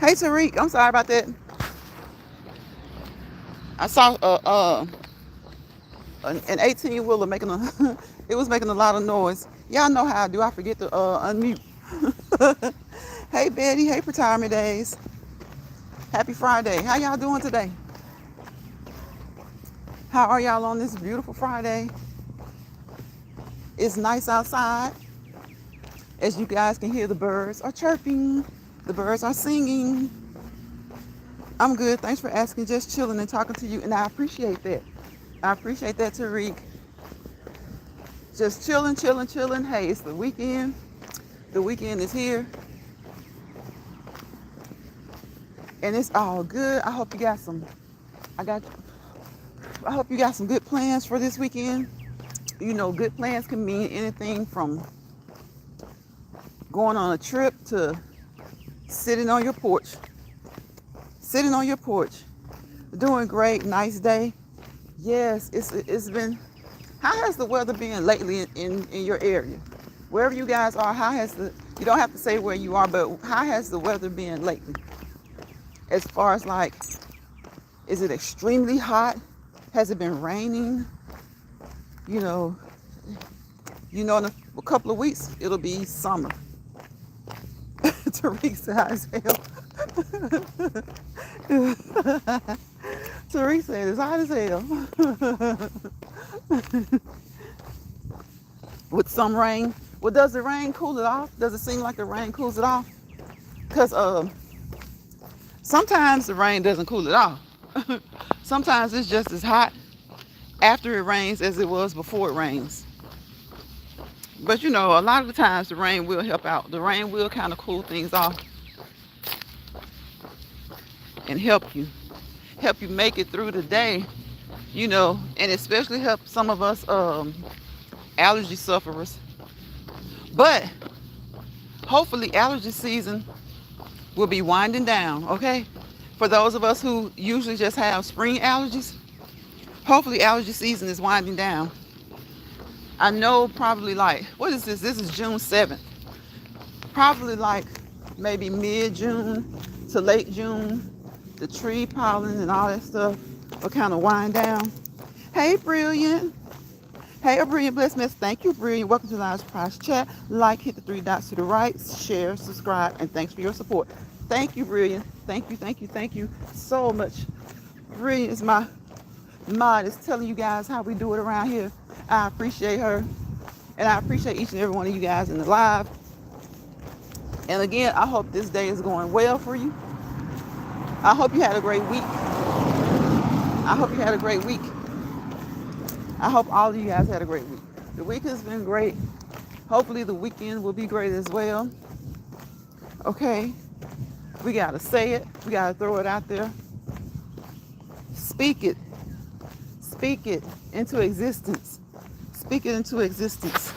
Hey Tariq, I'm sorry about that. I saw an 18 wheeler making a it was making a lot of noise. Y'all know how I do. I forget to unmute. Hey Betty, hey retirement days. Happy Friday. How y'all doing today? How are y'all on this beautiful Friday? It's nice outside. As you guys can hear, the birds are chirping. The birds are singing. I'm good. Thanks for asking. Just chilling and talking to you, and I appreciate that. I appreciate that, Tariq. Just chilling, chilling, chilling. Hey, it's the weekend. The weekend is here, and it's all good. I hope you got some. I got. I hope you got some good plans for this weekend. You know, good plans can mean anything from going on a trip to sitting on your porch. Sitting on your porch. Doing great. Nice day. Yes, it's been. How has the weather been lately in your area? Wherever you guys are, how has the, you don't have to say where you are, but how has the weather been lately? As far as like, is it extremely hot? Has it been raining? You know, in a couple of weeks, it'll be summer. Tariq said hot as hell. Tariq said it's hot as hell. With some rain. Well, does the rain cool it off? Does it seem like the rain cools it off? Because sometimes the rain doesn't cool it off. Sometimes it's just as hot after it rains as it was before it rains. But you know, a lot of the times the rain will help out. The rain will kind of cool things off and help you make it through the day, you know, and especially help some of us allergy sufferers. But hopefully allergy season will be winding down, okay? For those of us who usually just have spring allergies, hopefully allergy season is winding down. I know probably like, what is this? This is June 7th. Probably like maybe mid-June to late June, the tree pollen and all that stuff will kind of wind down. Hey, Brilliant. Hey, a Brilliant Blessed Mess. Thank you, Brilliant. Welcome to the Live Surprise Chat. Like, hit the three dots to the right, share, subscribe, and thanks for your support. Thank you, Brilliant. Thank you, thank you, thank you so much. Brilliant is my mod, is telling you guys how we do it around here. I appreciate her, and I appreciate each and every one of you guys in the live. And again, I hope this day is going well for you. I hope you had a great week. I hope you had a great week. I hope all of you guys had a great week. The week has been great. Hopefully the weekend will be great as well. Okay. We got to say it. We got to throw it out there. Speak it. Speak it into existence. Speak it into existence.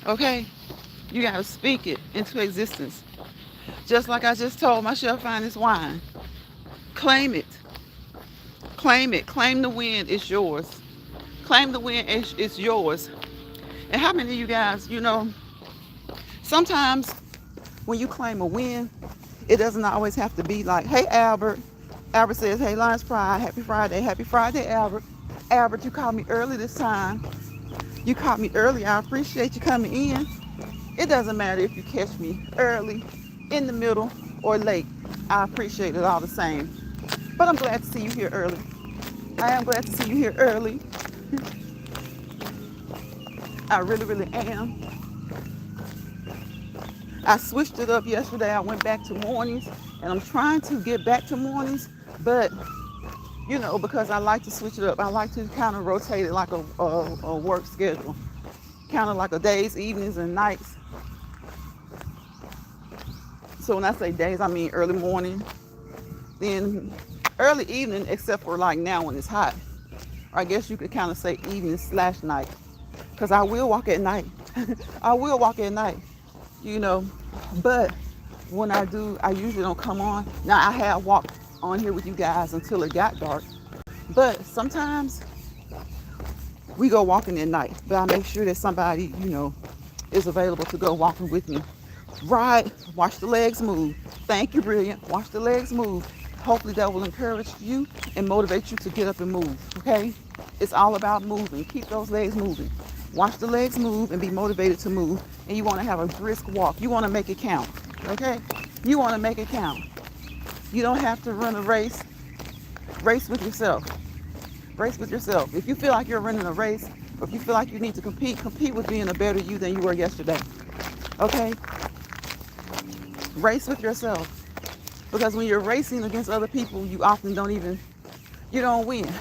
Okay? You got to speak it into existence. Just like I just told my Chef Finest Wine. Claim it. Claim it. Claim the win. It's yours. Claim the win. It's yours. And how many of you guys, you know, sometimes when you claim a win, it doesn't always have to be like, hey, Albert. Albert says, hey, Lions Pride. Happy Friday. Happy Friday, Albert. Albert, you called me early this time. You caught me early. I appreciate you coming in. It doesn't matter if you catch me early, in the middle, or late. I appreciate it all the same. But I'm glad to see you here early. I am glad to see you here early. I really, really am. I switched it up yesterday. I went back to mornings, and I'm trying to get back to mornings, but you know, because I like to switch it up. I like to kind of rotate it like a work schedule, kind of like a days, evenings, and nights. So when I say days, I mean early morning, then early evening, except for like now when it's hot. Or I guess you could kind of say evening/night, because I will walk at night. I will walk at night, you know. But when I do, I usually don't come on. Now I have walked on here with you guys until it got dark. But sometimes we go walking at night. But I make sure that somebody, you know, is available to go walking with me. Ride, watch the legs move. Thank you, brilliant. Watch the legs move. Hopefully that will encourage you and motivate you to get up and move, okay? It's all about moving. Keep those legs moving. Watch the legs move and be motivated to move. And you want to have a brisk walk. You want to make it count, okay? You want to make it count. You don't have to run a race. Race with yourself. Race with yourself. If you feel like you're running a race, or if you feel like you need to compete, compete with being a better you than you were yesterday, okay? Race with yourself. Because when you're racing against other people, you often you don't win.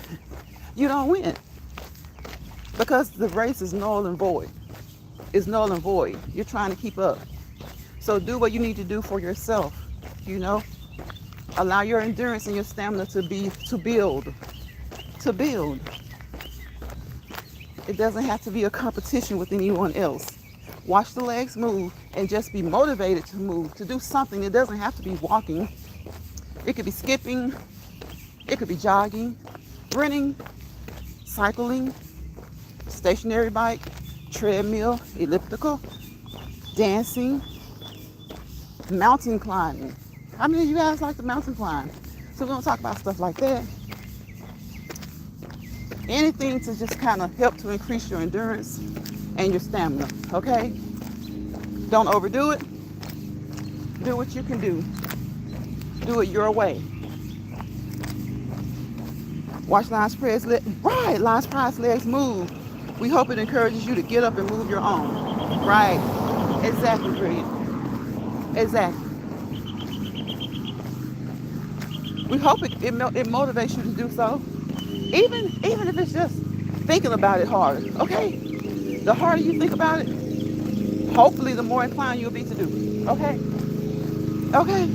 You don't win. Because the race is null and void. It's null and void. You're trying to keep up. So do what you need to do for yourself, you know? Allow your endurance and your stamina to build. To build. It doesn't have to be a competition with anyone else. Watch the legs move and just be motivated to move, to do something. It doesn't have to be walking. It could be skipping. It could be jogging, running, cycling, stationary bike, treadmill, elliptical, dancing, mountain climbing. How many of you guys like to mountain climb? So we're going to talk about stuff like that. Anything to just kind of help to increase your endurance and your stamina, okay? Don't overdo it. Do what you can do. Do it your way. Watch Lines Press legs move. We hope it encourages you to get up and move your own. Right. Exactly, brilliant. Exactly. We hope it motivates you to do so. Even if it's just thinking about it harder, okay? The harder you think about it, hopefully the more inclined you'll be to do. Okay? Okay?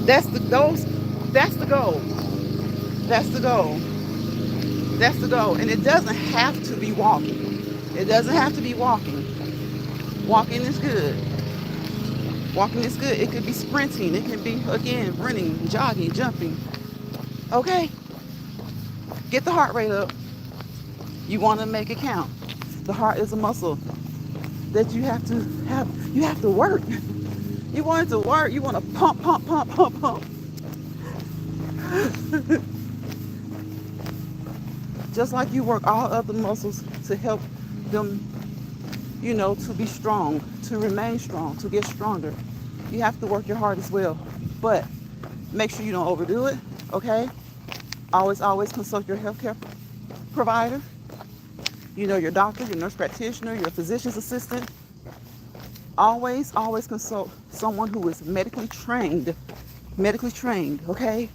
That's the goal. That's the goal. That's the goal. That's the goal. And it doesn't have to be walking. It doesn't have to be walking. Walking is good. Walking is good. It could be sprinting. It can be, again, running, jogging, jumping. Okay? Get the heart rate up. You want to make it count. The heart is a muscle that you have to work. You want it to work. You want to pump, pump, pump, pump, pump. Just like you work all other muscles to help them, to be strong, to remain strong, to get stronger. You have to work your heart as well. But make sure you don't overdo it, okay? Always consult your healthcare provider. Your doctor, your nurse practitioner, your physician's assistant. Always consult someone who is medically trained, okay?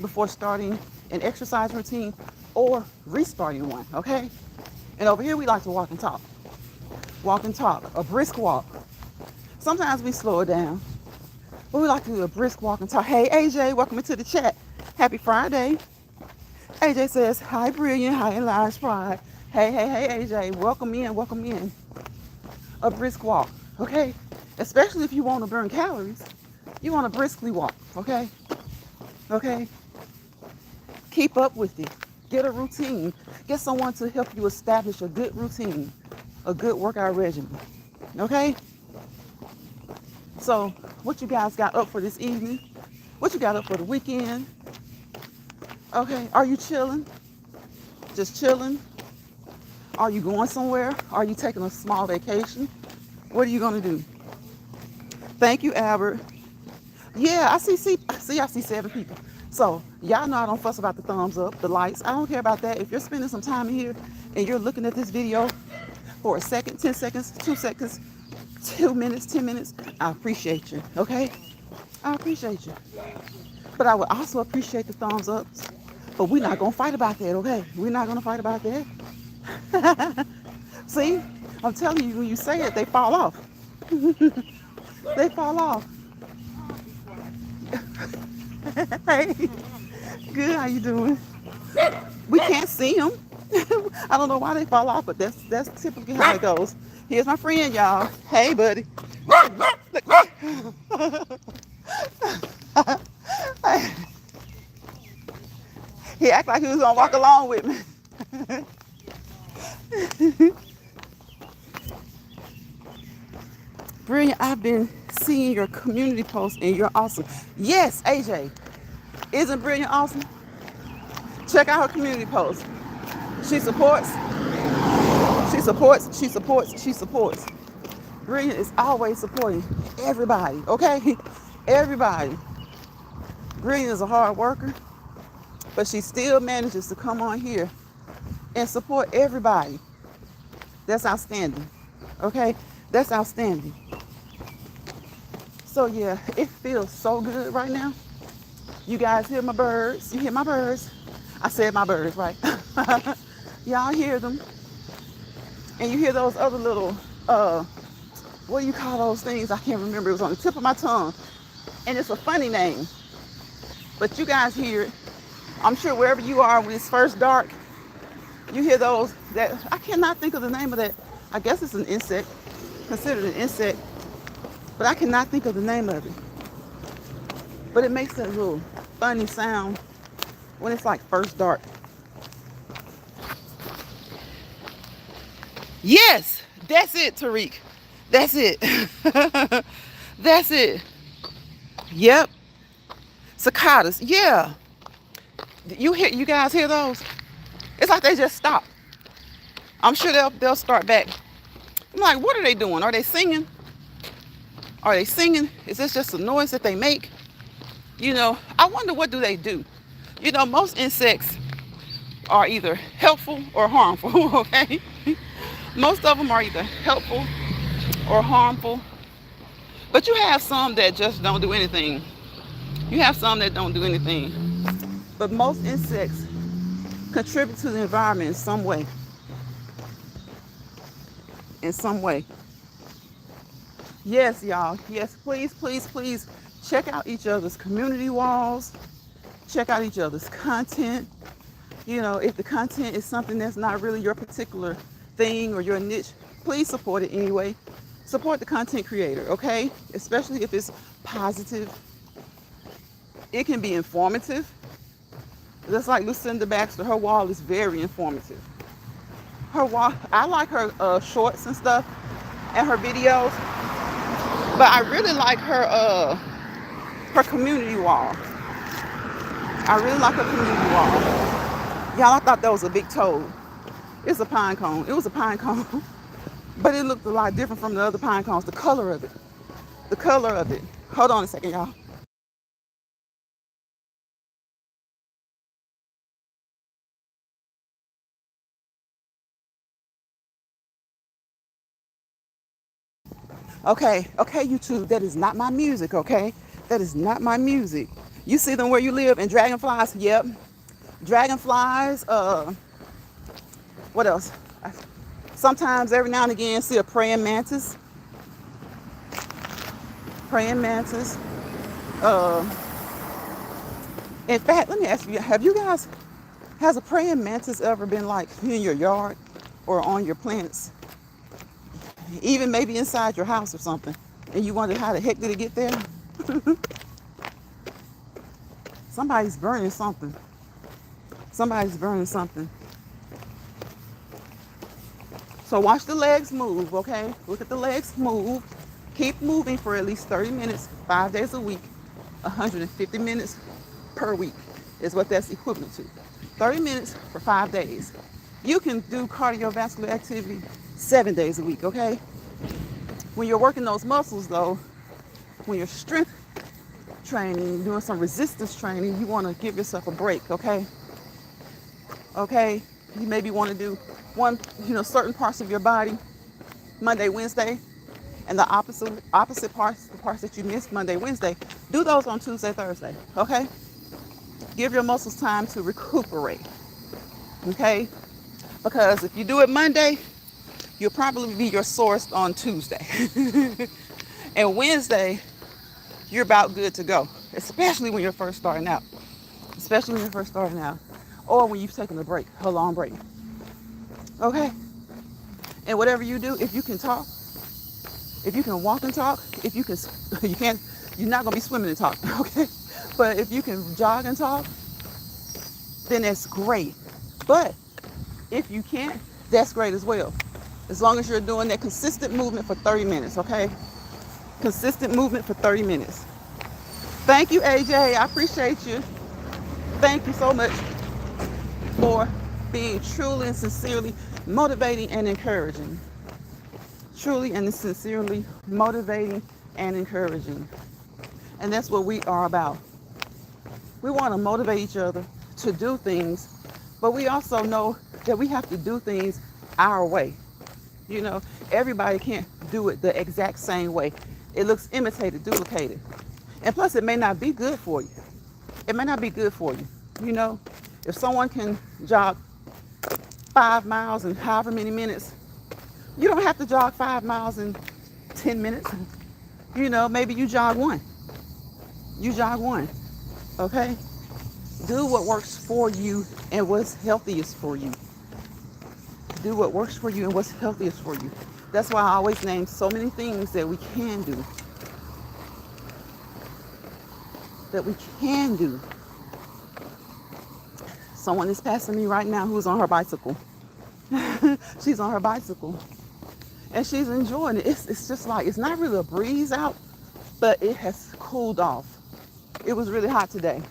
Before starting an exercise routine or restarting one, okay? And over here we like to walk and talk. Walk and talk, a brisk walk. Sometimes we slow it down, but we like to do a brisk walk and talk. Hey, AJ, welcome into the chat. Happy Friday. AJ says, hi, Brilliant. Hi, Elijah Pride. Hey, AJ, welcome in. A brisk walk, okay? Especially if you want to burn calories. You want to briskly walk, okay? Okay? Keep up with it. Get a routine. Get someone to help you establish a good routine, a good workout regimen, okay? So, what you guys got up for this evening? What you got up for the weekend? Okay, are you chilling? Just chilling? Are you going somewhere? Are you taking a small vacation? What are you going to do? Thank you, Albert. Yeah, I see 7 people. So, y'all know I don't fuss about the thumbs up, the likes. I don't care about that. If you're spending some time here and you're looking at this video for a second, 10 seconds, 2 seconds, 2 minutes, 10 minutes, I appreciate you, okay? I appreciate you. But I would also appreciate the thumbs ups. But we're not going to fight about that, okay? We're not going to fight about that. See? I'm telling you, when you say it, they fall off. They fall off. Hey, good, how you doing? We can't see them. I don't know why they fall off, but that's typically how it goes. Here's my friend, y'all. Hey, buddy. He act like he was gonna walk along with me. Brilliant, I've been seeing your community posts and you're awesome. Yes, AJ, isn't Brilliant awesome? Check out her community posts. She supports, she supports, she supports, she supports. Brilliant is always supporting everybody, okay? Everybody. Brilliant is a hard worker, but she still manages to come on here and support everybody. That's outstanding, okay? That's outstanding. So yeah, it feels so good right now. You guys hear my birds? You hear my birds? I said my birds, right? Y'all hear them. And you hear those other little, what do you call those things? I can't remember. It was on the tip of my tongue. And it's a funny name. But you guys hear it. I'm sure wherever you are when it's first dark, you hear those that, I cannot think of the name of that. I guess it's an insect, considered an insect. But I cannot think of the name of it. But it makes that little funny sound when it's like first dark. Yes, that's it, Tariq. That's it. That's it. Yep. Cicadas. Yeah. You guys hear those? It's like they just stop. I'm sure they'll start back. I'm like, what are they doing? Are they singing? Are they singing? Is this just a noise that they make? You know, I wonder what do they do? You know, most insects are either helpful or harmful, okay? Most of them are either helpful or harmful. But you have some that just don't do anything. You have some that don't do anything. But most insects contribute to the environment in some way. In some way. Yes, y'all. Yes, please, please, please check out each other's community walls. Check out each other's content. You know, if the content is something that's not really your particular thing or your niche, please support it anyway. Support the content creator, okay? Especially if it's positive. It can be informative. Just like Lucinda Baxter, her wall is very informative. Her wall, I like her shorts and stuff and her videos, but I really like her community wall. I really like her community wall. Y'all, I thought that was a big toad. It's a pine cone. It was a pine cone, but it looked a lot different from the other pine cones. The color of it. The color of it. Hold on a second, y'all. Okay, YouTube, that is not my music, okay? That is not my music. You see them where you live and dragonflies? Yep. Dragonflies, what else? Sometimes, every now and again, see a praying mantis. Praying mantis. In fact, let me ask you, has a praying mantis ever been like in your yard or on your plants? Even maybe inside your house or something, and you wonder how the heck did it get there? Somebody's burning something. Somebody's burning something. So watch the legs move, okay? Look at the legs move. Keep moving for at least 30 minutes, 5 days a week. 150 minutes per week is what that's equivalent to. 30 minutes for 5 days. You can do cardiovascular activity 7 days a week, okay? When you're working those muscles, though, when you're strength training, doing some resistance training, you want to give yourself a break, okay? Okay? You maybe want to do certain parts of your body Monday, Wednesday, and the opposite parts, the parts that you missed Monday, Wednesday, do those on Tuesday, Thursday, okay? Give your muscles time to recuperate, okay? Because if you do it Monday, you'll probably be your sorest on Tuesday. And Wednesday, you're about good to go, especially when you're first starting out. Or when you've taken a long break. Okay? And whatever you do, if you can talk, if you can walk and talk, you're not going to be swimming and talk, okay? But if you can jog and talk, then that's great. But if you can't, that's great as well. As long as you're doing that consistent movement for 30 minutes, okay? Consistent movement for 30 minutes. Thank you, AJ. I appreciate you. Thank you so much for being truly and sincerely motivating and encouraging. Truly and sincerely motivating and encouraging. And that's what we are about. We want to motivate each other to do things, but we also know that we have to do things our way. You know, everybody can't do it the exact same way. It looks imitated, duplicated. And plus, it may not be good for you. It may not be good for you. You know, if someone can jog 5 miles in however many minutes, you don't have to jog 5 miles in 10 minutes. You know, maybe you jog one. You jog one. Okay? Do what works for you and what's healthiest for you. Do what works for you and what's healthiest for you. That's why I always name so many things that we can do. That we can do. Someone is passing me right now who's on her bicycle. She's on her bicycle. And she's enjoying it. It's just like, it's not really a breeze out, but it has cooled off. It was really hot today.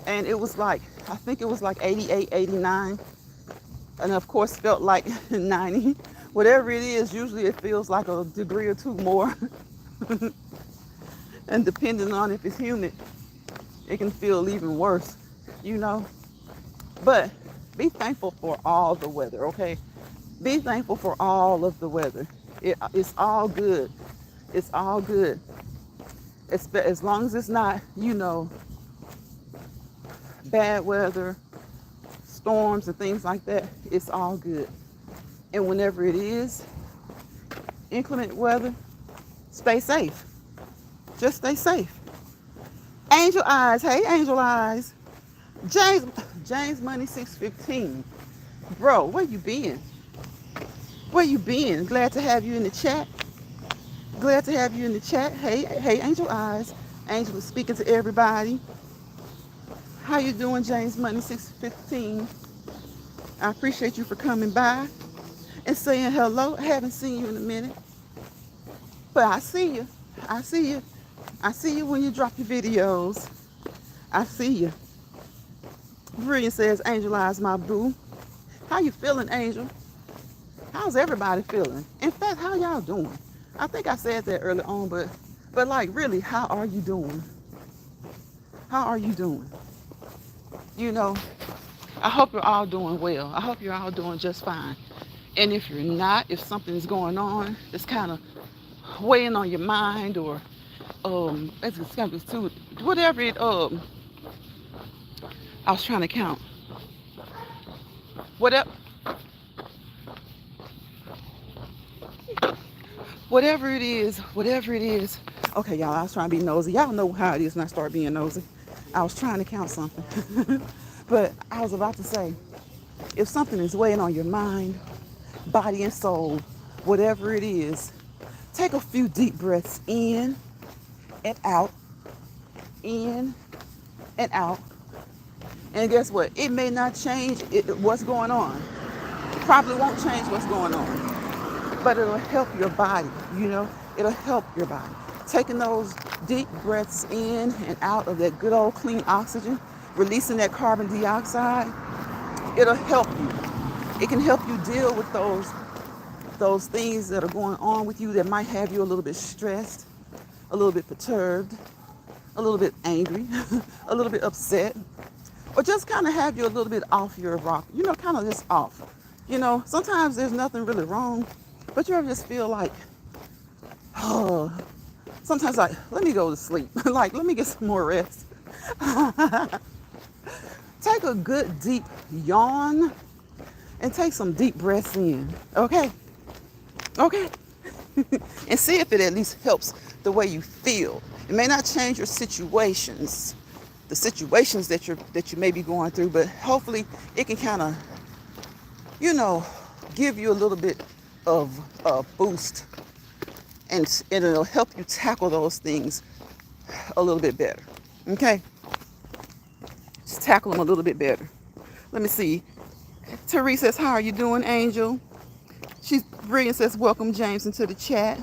And it was like, I think it was like 88, 89. And of course felt like 90. Whatever it is, usually it feels like a degree or two more. And depending on if it's humid, it can feel even worse, you know. But be thankful for all the weather, okay? Be thankful for all of the weather. It's all good. It's all good. As long as it's not, you know, bad weather, storms and things like that, it's all good. And whenever it is inclement weather, stay safe. Just stay safe. Angel Eyes. Hey, Angel Eyes. James Money 615. Bro, where you been? Where you been? Glad to have you in the chat. Glad to have you in the chat. Hey, Angel Eyes. Angel is speaking to everybody. How you doing, James Money 615? I appreciate you for coming by and saying hello. I haven't seen you in a minute. But I see you. I see you. I see you when you drop your videos. I see you. Brilliant says, Angel Eyes, my boo. How you feeling, Angel? How's everybody feeling? In fact, how y'all doing? I think I said that early on, but like really, how are you doing? How are you doing? You know, I hope you're all doing well. I hope you're all doing just fine. And if you're not, if something's going on that's kind of weighing on your mind, or it's kind of too, whatever it I was trying to count. Whatever it is. Okay, y'all, I was trying to be nosy. Y'all know how it is when I start being nosy. I was trying to count something. But I was about to say, if something is weighing on your mind, body and soul, whatever it is, take a few deep breaths in and out. In and out. And guess what? It may not change what's going on. It probably won't change what's going on. But it'll help your body, you know? It'll help your body. Taking those deep breaths in and out of that good old clean oxygen, releasing that carbon dioxide, it'll help you. It can help you deal with those things that are going on with you that might have you a little bit stressed, a little bit perturbed, a little bit angry, a little bit upset, or just kind of have you a little bit off your rock, you know, kind of just off. You know, sometimes there's nothing really wrong, but you ever just feel like, oh, sometimes like, let me go to sleep. Like, let me get some more rest. Take a good deep yawn and take some deep breaths in, okay? Okay? And see if it at least helps the way you feel. It may not change your situations, the situations that you may be going through, but hopefully it can kind of, you know, give you a little bit of a boost, and it'll help you tackle those things a little bit better. Okay? Just tackle them a little bit better. Let me see. Therese says, how are you doing, Angel? She's brilliant, says, welcome James into the chat.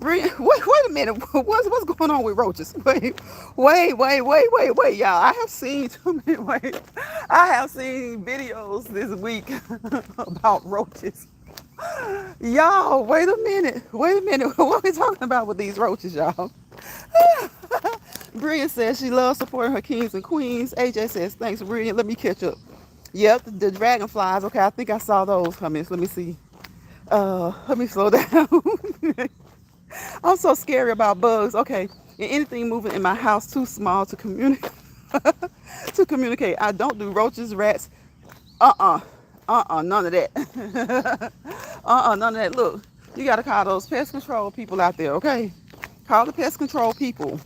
Wait a minute. What's going on with roaches? Wait, y'all. I have seen too many. Wait, I have seen videos this week about roaches. Y'all, wait a minute. What are we talking about with these roaches, y'all? Bria says she loves supporting her kings and queens. AJ says thanks, Bria. Let me catch up. Yep, the dragonflies. Okay, I think I saw those comments. Let me see. Let me slow down. I'm so scary about bugs. Okay, and anything moving in my house too small to communicate. To communicate. I don't do roaches, rats. Uh-uh. None of that. None of that. Look, you gotta call those pest control people out there, okay? Call the pest control people.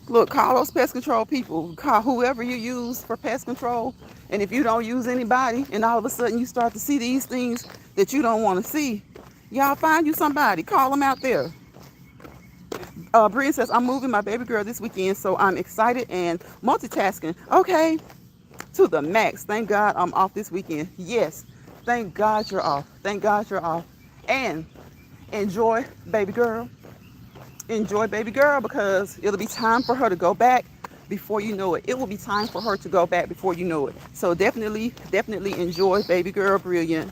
Look, call those pest control people. Call whoever you use for pest control. And if you don't use anybody, and all of a sudden you start to see these things that you don't want to see, y'all find you somebody. Call them out there. Bria says, I'm moving my baby girl this weekend, so I'm excited and multitasking. Okay, to the max. Thank God I'm off this weekend. Yes, thank God you're off. Thank God you're off. And enjoy baby girl. Enjoy baby girl, because it'll be time for her to go back before you know it. It will be time for her to go back before you know it. So definitely enjoy baby girl. Brilliant.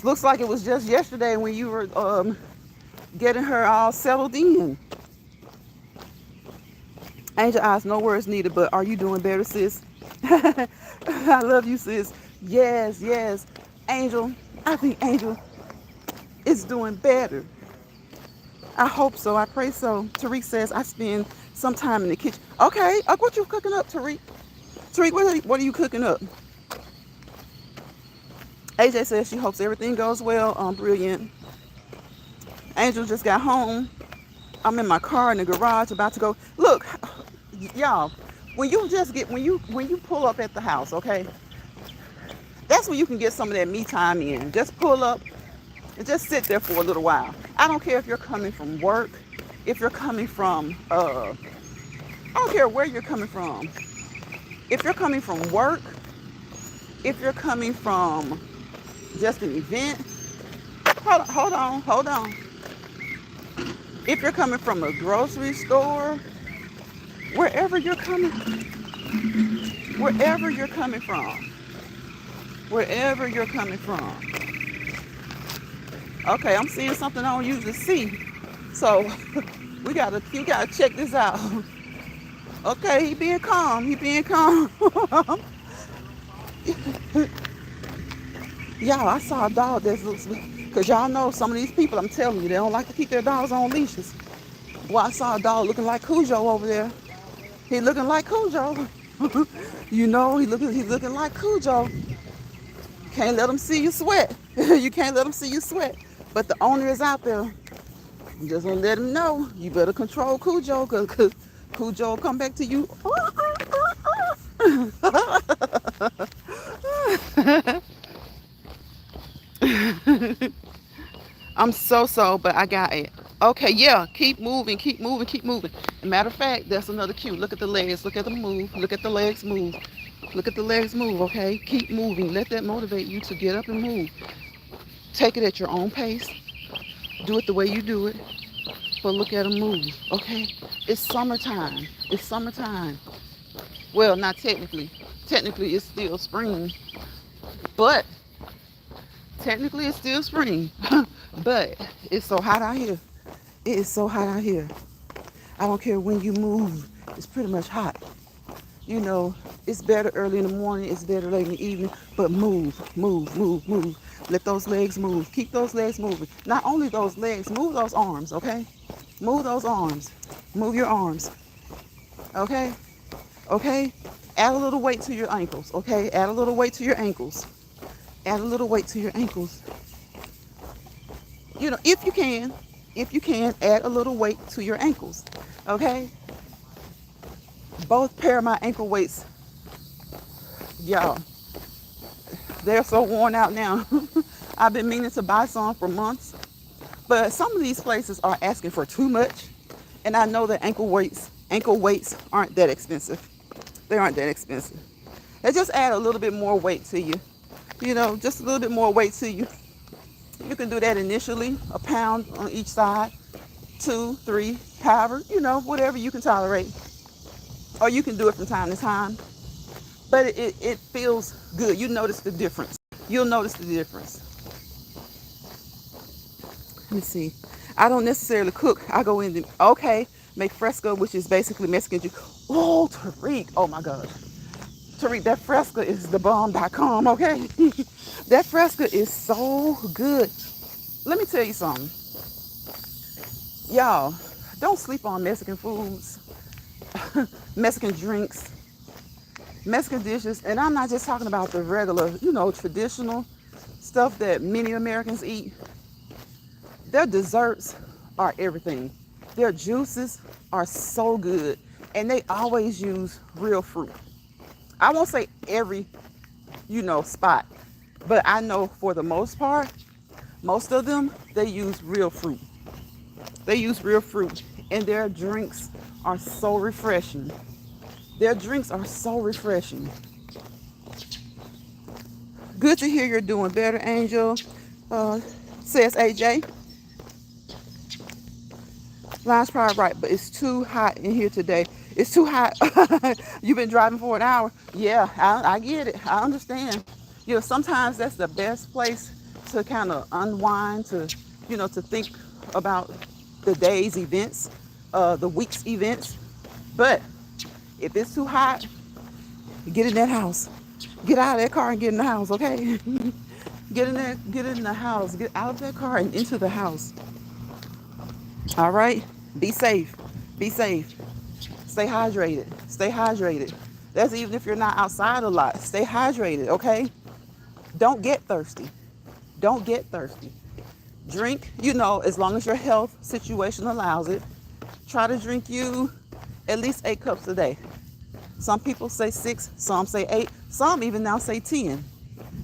Looks like it was just yesterday when you were getting her all settled in. Angel eyes, no words needed, but are you doing better, sis? I love you, sis. Yes. Angel, I think Angel is doing better. I hope so. I pray so. Tariq says, I spend some time in the kitchen. Okay. What you cooking up, Tariq? Tariq, what are you cooking up? AJ says she hopes everything goes well. Brilliant. Angel just got home. I'm in my car in the garage about to go. Look, y'all, when you pull up at the house, okay? That's when you can get some of that me time in. Just pull up and just sit there for a little while. I don't care if you're coming from work, if you're coming from I don't care where you're coming from. If you're coming from work, if you're coming from just an event, hold on. If you're coming from a grocery store, wherever you're coming from. Okay, I'm seeing something I don't usually see. So you gotta check this out. Okay, he being calm. Y'all, I saw a dog that looks, because y'all know some of these people, I'm telling you, they don't like to keep their dogs on leashes. Well, I saw a dog looking like Cujo over there. He looking like Cujo. You know, he looking like Cujo. Can't let him see you sweat. You can't let him see you sweat. But the owner is out there. You just gonna let him know. You better control Cujo, because Cujo will come back to you. I'm so, but I got it. Okay, yeah, keep moving. Matter of fact, that's another cue. Look at the legs. Look at them move. Look at the legs move. Okay? Keep moving. Let that motivate you to get up and move. Take it at your own pace. Do it the way you do it. But look at them move, okay? It's summertime. Well, not technically. Technically, it's still spring. But but it's so hot out here. It is so hot out here. I don't care when you move. It's pretty much hot. You know, it's better early in the morning. It's better late in the evening. But move. Let those legs move. Keep those legs moving. Not only those legs, move those arms, okay? Move those arms. Move your arms. Okay? Add a little weight to your ankles, okay? Add a little weight to your ankles. You know, if you can, add a little weight to your ankles, okay? Both pair of my ankle weights, y'all, they're so worn out now. I've been meaning to buy some for months, but some of these places are asking for too much, and I know that ankle weights aren't that expensive. They aren't that expensive. They just add a little bit more weight to you. You know, just a little bit more weight to you. You can do that initially, a pound on each side, two, three, however, whatever you can tolerate. Or you can do it from time to time. But it feels good. You notice the difference. You'll notice the difference. Let me see. I don't necessarily cook. I go in make fresco, which is basically Mexican juice. Oh, Tariq. Oh my gosh. Tariq, that fresco is the bomb.com, okay? That fresco is so good. Let me tell you something. Y'all, don't sleep on Mexican foods, Mexican drinks, Mexican dishes. And I'm not just talking about the regular, traditional stuff that many Americans eat. Their desserts are everything. Their juices are so good. And they always use real fruit. I won't say every, spot. But I know for the most part, most of them, they use real fruit. They use real fruit. And their drinks are so refreshing. Their drinks are so refreshing. Good to hear you're doing better, Angel. Says AJ. Line's probably right, but it's too hot in here today. It's too hot. You've been driving for an hour. Yeah, I get it. I understand. Sometimes that's the best place to kind of unwind, to think about the day's events, the week's events. But if it's too hot, get in that house. Get out of that car and get in the house, okay? Get in there, get in the house. Get out of that car and into the house. All right? Be safe. Be safe. Stay hydrated. Stay hydrated. That's even if you're not outside a lot. Stay hydrated, okay? Don't get thirsty. Don't get thirsty. Drink, as long as your health situation allows it. Try to drink you at least 8 cups a day. Some people say 6, some say 8, some even now say 10.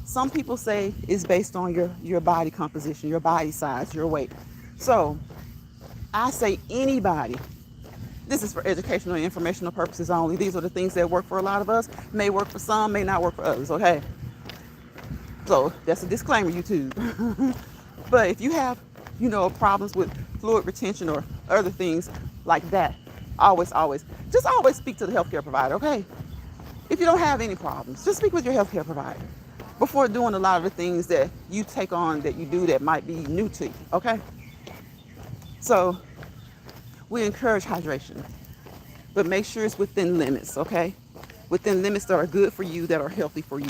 Some people say it's based on your body composition, your body size, your weight. So I say anybody. This is for educational and informational purposes only. These are the things that work for a lot of us. May work for some, may not work for others, okay? So that's a disclaimer, YouTube. But if you have, problems with fluid retention or other things like that, always speak to the healthcare provider, okay? If you don't have any problems, just speak with your healthcare provider before doing a lot of the things that you take on, that you do that might be new to you, okay? So we encourage hydration, but make sure it's within limits, okay? Within limits that are good for you, that are healthy for you.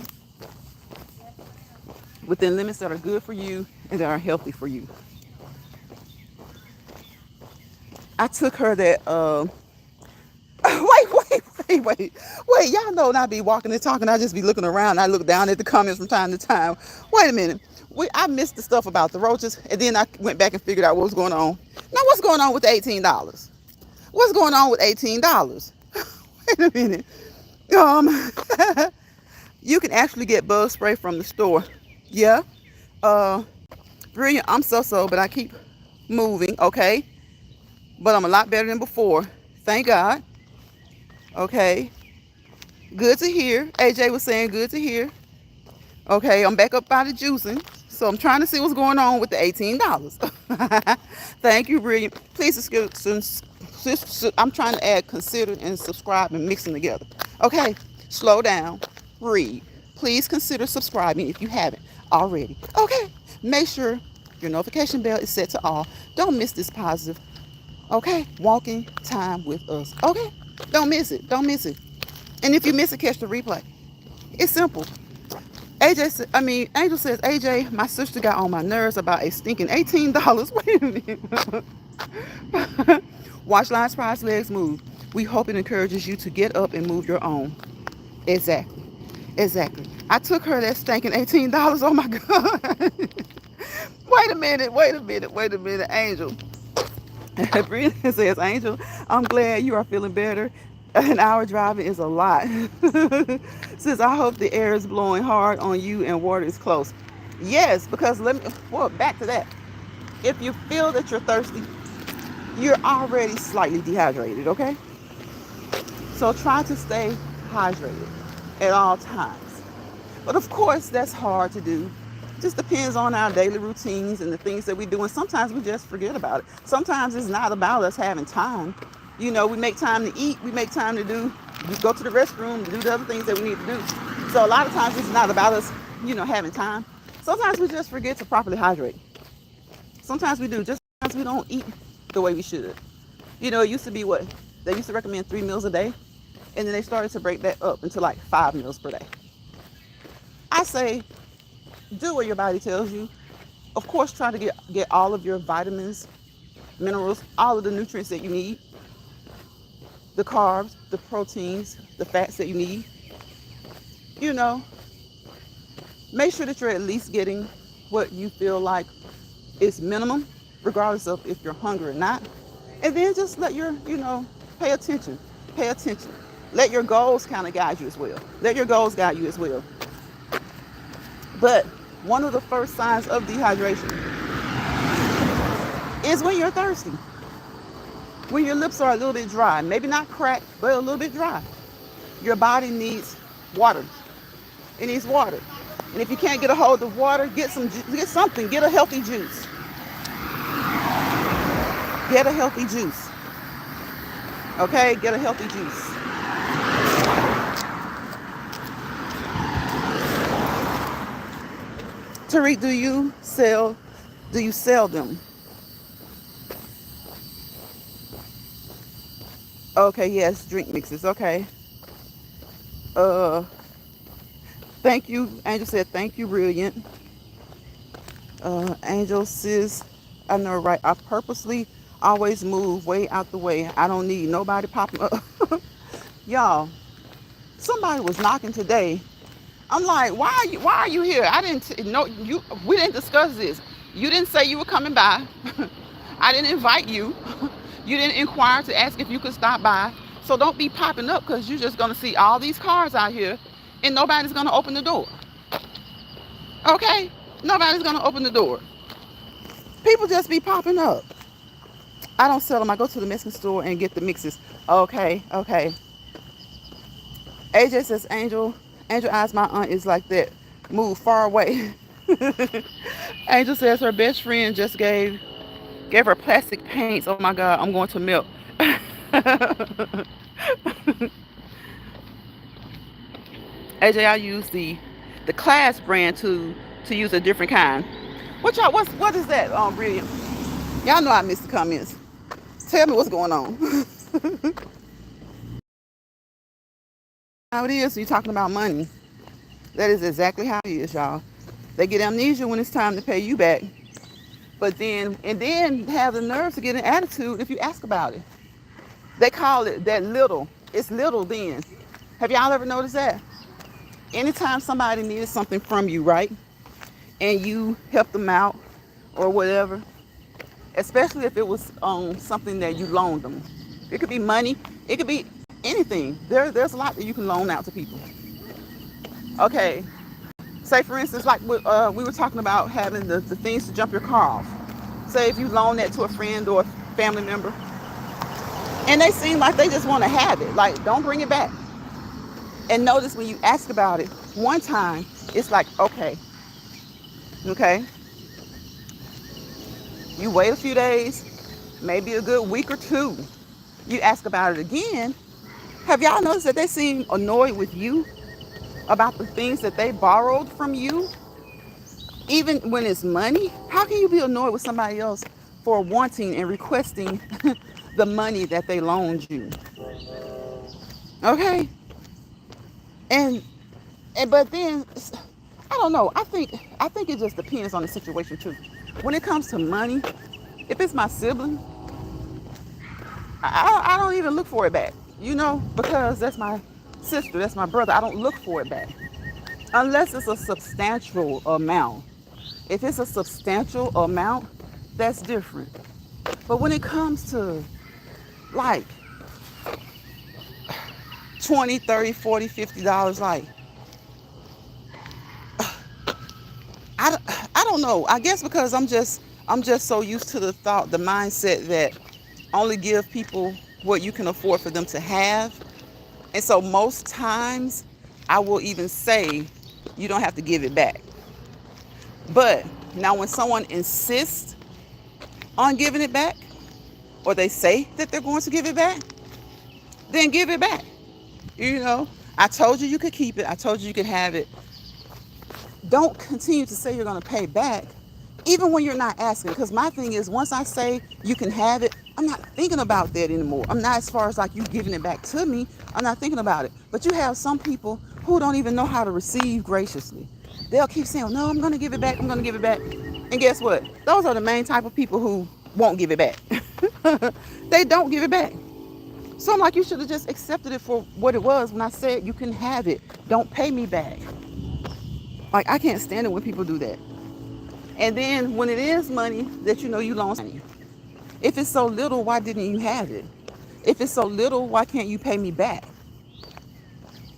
Within limits that are good for you and that are healthy for you. I took her that, wait. Y'all know when I be walking and talking, I just be looking around. I look down at the comments from time to time. Wait a minute. I missed the stuff about the roaches, and then I went back and figured out what was going on. Now, what's going on with the $18? What's going on with $18? Wait a minute. You can actually get bug spray from the store. Yeah. Brilliant. I'm so, but I keep moving, okay? But I'm a lot better than before. Thank God. Okay. Good to hear. AJ was saying good to hear. Okay, I'm back up by the juicing. So I'm trying to see what's going on with the $18. Thank you, Brilliant. Please, I'm trying to add consider and subscribe and mix them together. Okay, slow down. Read. Please consider subscribing if you haven't already. Okay, make sure your notification bell is set to all. Don't miss this positive, okay, walking time with us. Okay, don't miss it. Don't miss it. And if you miss it, catch the replay. It's simple. Angel says, AJ, my sister got on my nerves about a stinking $18. Wait a minute. Watch Lines, Prize, Legs Move. We hope it encourages you to get up and move your own. Exactly. I took her that stinking $18. Oh my God. Wait a minute, Angel. Brianna says, Angel, I'm glad you are feeling better. An hour driving is a lot. Says, I hope the air is blowing hard on you and water is close. Yes, because back to that. If you feel that you're thirsty, you're already slightly dehydrated, okay? So try to stay hydrated at all times. But of course, that's hard to do Just depends on our daily routines and the things that we do. And sometimes we just forget about it. Sometimes it's not about us having time. We make time to eat. We make time to we go to the restroom, to do the other things that we need to do. So a lot of times it's not about us, having time. Sometimes we just forget to properly hydrate. Sometimes we do. Just sometimes we don't eat the way we should. It used to be what? They used to recommend 3 meals a day. And then they started to break that up into like 5 meals per day. I say, do what your body tells you. Of course, try to get all of your vitamins, minerals, all of the nutrients that you need, the carbs, the proteins, the fats that you need. You know, make sure that you're at least getting what you feel like is minimum, regardless of if you're hungry or not. And then just let pay attention. Pay attention. Let your goals kind of guide you as well. Let your goals guide you as well. But one of the first signs of dehydration is when you're thirsty. When your lips are a little bit dry, maybe not cracked, but a little bit dry. Your body needs water. It needs water. And if you can't get a hold of water, get something. Get a healthy juice. Get a healthy juice. Okay? Get a healthy juice. Tariq, do you sell them? Okay, yes, drink mixes. Okay. Thank you. Angel said, thank you, brilliant. Angel says, I know, right? I purposely always move way out the way. I don't need nobody popping up. Y'all, somebody was knocking today. I'm like, why are you here? I didn't know you. We didn't discuss this. You didn't say you were coming by. I didn't invite you. You didn't inquire to ask if you could stop by. So don't be popping up because you're just gonna see all these cars out here, and nobody's gonna open the door. Okay? Nobody's gonna open the door. People just be popping up. I don't sell them. I go to the Mexican store and get the mixes. Okay. AJ says, Angel eyes, my aunt is like that. Move far away. Angel says her best friend just gave her plastic paints. Oh my God, I'm going to melt. AJ, I use the Class brand to use a different kind. What is that? Brilliant. Y'all know I missed the comments. Tell me what's going on. How it is. You're talking about money. That is exactly how it is, y'all. They get amnesia when it's time to pay you back. But then have the nerve to get an attitude if you ask about it. They call it that little. It's little then. Have y'all ever noticed that? Anytime somebody needed something from you, right? And you help them out or whatever, especially if it was something that you loaned them. It could be money. It could be anything. There's a lot that you can loan out to people. Okay. Say, for instance, like we were talking about having the things to jump your car off. Say if you loan that to a friend or a family member, and they seem like they just want to have it. Like, don't bring it back. And notice when you ask about it one time, it's like, okay. You wait a few days, maybe a good week or two. You ask about it again. Have y'all noticed that they seem annoyed with you about the things that they borrowed from you? Even when it's money? How can you be annoyed with somebody else for wanting and requesting the money that they loaned you? Okay? And but then I don't know. I think it just depends on the situation too. When it comes to money, if it's my sibling, I don't even look for it back. Because that's my sister, that's my brother. I don't look for it back unless it's a substantial amount. If it's a substantial amount, that's different. But when it comes to like $20, $30, $40, $50, like I don't know. I guess because I'm just so used to the mindset that only give people what you can afford for them to have. And so most times I will even say you don't have to give it back. But now when someone insists on giving it back, or they say that they're going to give it back, then give it back. You know, I told you you could keep it. I told you you could have it. Don't continue to say you're going to pay back, even when you're not asking. Because my thing is, once I say you can have it, I'm not thinking about that anymore. I'm not, as far as like you giving it back to me, I'm not thinking about it. But you have some people who don't even know how to receive graciously. They'll keep saying, no, I'm going to give it back. I'm going to give it back. And guess what? Those are the main type of people who won't give it back. They don't give it back. So I'm like, you should have just accepted it for what it was when I said you can have it. Don't pay me back. Like, I can't stand it when people do that. And then when it is money that you know you lost money, if it's so little, why didn't you have it? If it's so little, why can't you pay me back?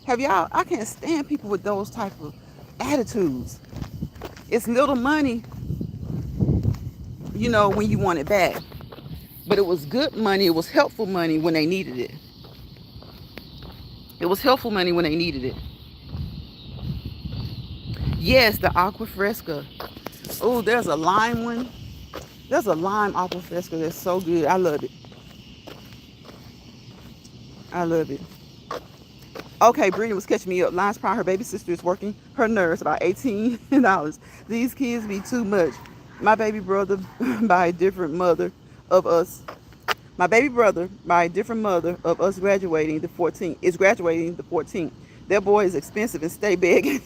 Have y'all, I can't stand people with those type of attitudes. It's little money, you know, when you want it back. But it was good money. It was helpful money when they needed it. It was helpful money when they needed it. Yes, the aqua fresca. Oh, there's a lime one. There's a lime aqua fresca that's so good. I love it. I love it. Okay, Brittany was catching me up. Line's proud her baby sister is working her nerves about $18. These kids be too much. My baby brother by a different mother of us. My baby brother by a different mother of us graduating the 14th is graduating the 14th. Their boy is expensive and stay begging.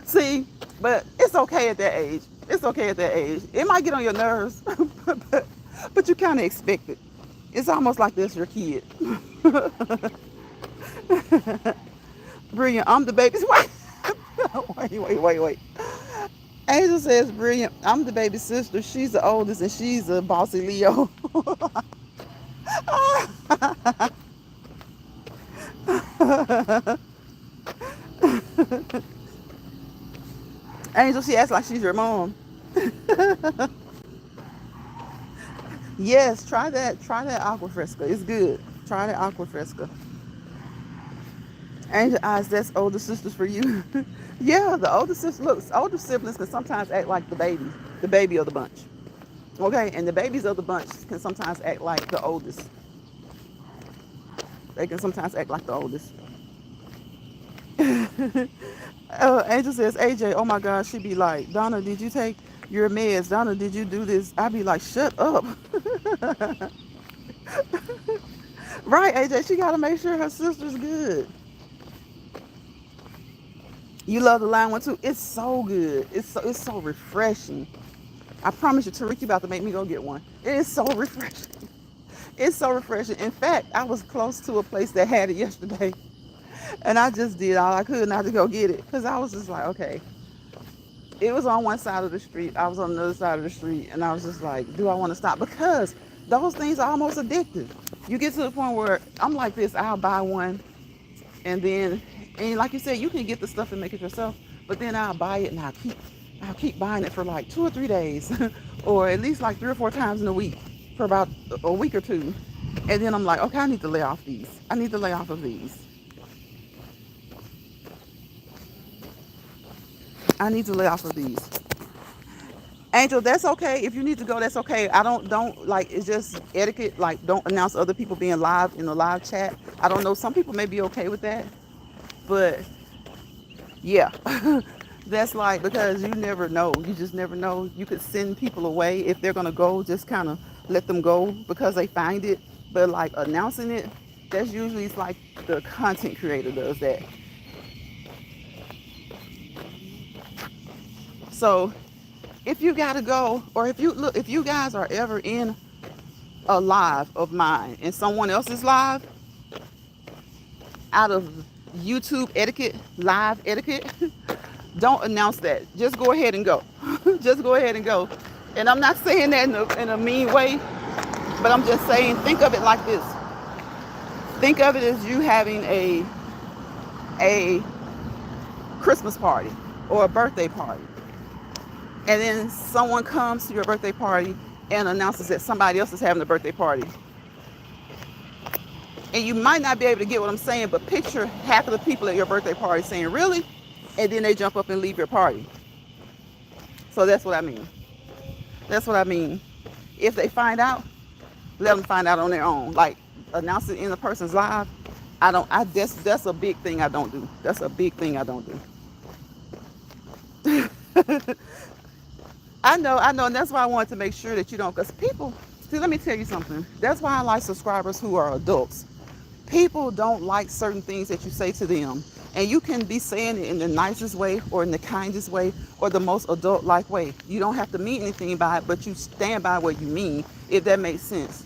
See, but it's okay at that age. It's okay at that age. It might get on your nerves, but you kind of expect it. It's almost like this your kid. Brilliant. I'm the baby's wife. Wait. Angel says, brilliant. I'm the baby sister. She's the oldest and she's a bossy Leo. Angel, she acts like she's your mom. Yes, try that. Try that aqua fresca. It's good. Try that aqua fresca. Angel eyes, that's older sisters for you. Yeah, the older sister. Look, older siblings can sometimes act like the baby of the bunch. Okay, and the babies of the bunch can sometimes act like the oldest. They can sometimes act like the oldest. Angel says, AJ, oh my God, she be like, Donna, did you take your meds? Donna, did you do this? I be like, shut up. Right, AJ, she got to make sure her sister's good. You love the lime one too? It's so good. It's so refreshing. I promise you, Tariq, you about to make me go get one. It is so refreshing. It's so refreshing. In fact, I was close to a place that had it yesterday. And I just did all I could not to go get it. Because I was just like, okay. It was on one side of the street. I was on the other side of the street. And I was just like, do I want to stop? Because those things are almost addictive. You get to the point where I'm like this. I'll buy one. And then, and like you said, you can get the stuff and make it yourself. But then I'll buy it and I'll keep buying it for like 2 or 3 days. Or at least like 3 or 4 times in a week. For about a week or two. And then I'm like, okay, I need to lay off these. I need to lay off of these. I need to lay off of these. Angel, that's okay. If you need to go, that's okay. I don't like, it's just etiquette. Like, don't announce other people being live in the live chat. I don't know. Some people may be okay with that. But yeah, that's like, because you never know. You just never know. You could send people away if they're going to go, just kind of let them go because they find it. But like announcing it, that's usually, it's like the content creator does that. So if you gotta go, or if you guys are ever in a live of mine and someone else's live, out of YouTube etiquette, live etiquette, don't announce that. Just go ahead and go. Just go ahead and go. And I'm not saying that in a mean way, but I'm just saying, think of it like this. Think of it as you having a Christmas party or a birthday party. And then someone comes to your birthday party and announces that somebody else is having a birthday party. And you might not be able to get what I'm saying, but picture half of the people at your birthday party saying, really? and then they jump up and leave your party. So that's what I mean. That's what I mean. If they find out, let them find out on their own. Like announce it in a person's live. I don't. I that's a big thing I don't do. That's a big thing I don't do. I know, and that's why I wanted to make sure that you don't. Because people, see, let me tell you something. That's why I like subscribers who are adults. People don't like certain things that you say to them, and you can be saying it in the nicest way or in the kindest way or the most adult-like way. You don't have to mean anything by it, but you stand by what you mean, if that makes sense.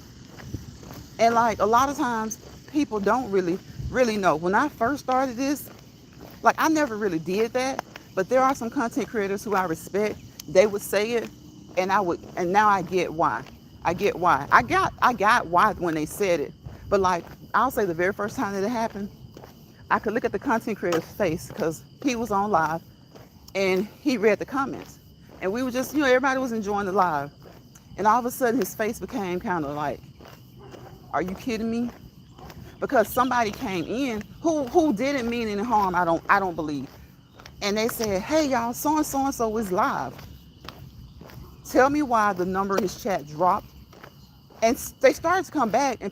And like a lot of times, people don't really know. When I first started this, like I never really did that, but there are some content creators who I respect. They would say it, and and now I get why. I get why. I got why when they said it. But like I'll say the very first time that it happened, I could look at the content creator's face because he was on live and he read the comments. And we were just, everybody was enjoying the live. And all of a sudden his face became kind of like, are you kidding me? Because somebody came in who didn't mean any harm, I don't believe. And they said, hey y'all, so and so is live. Tell me why the number in his chat dropped. And they started to come back, and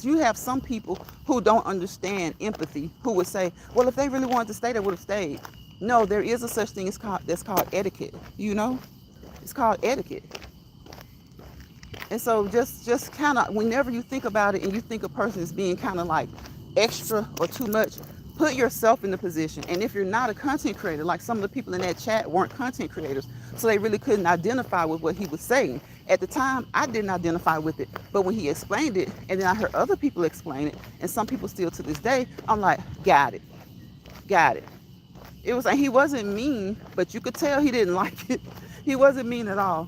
you have some people who don't understand empathy, who would say, well, if they really wanted to stay, they would have stayed. No, there is a such thing that's called etiquette, It's called etiquette. And so just kind of, whenever you think about it and you think a person is being kind of like extra or too much, put yourself in the position. And if you're not a content creator, like some of the people in that chat weren't content creators, so they really couldn't identify with what he was saying. At the time, I didn't identify with it, but when he explained it, and then I heard other people explain it, and some people still to this day, I'm like, got it. It was like, he wasn't mean, but you could tell he didn't like it. He wasn't mean at all,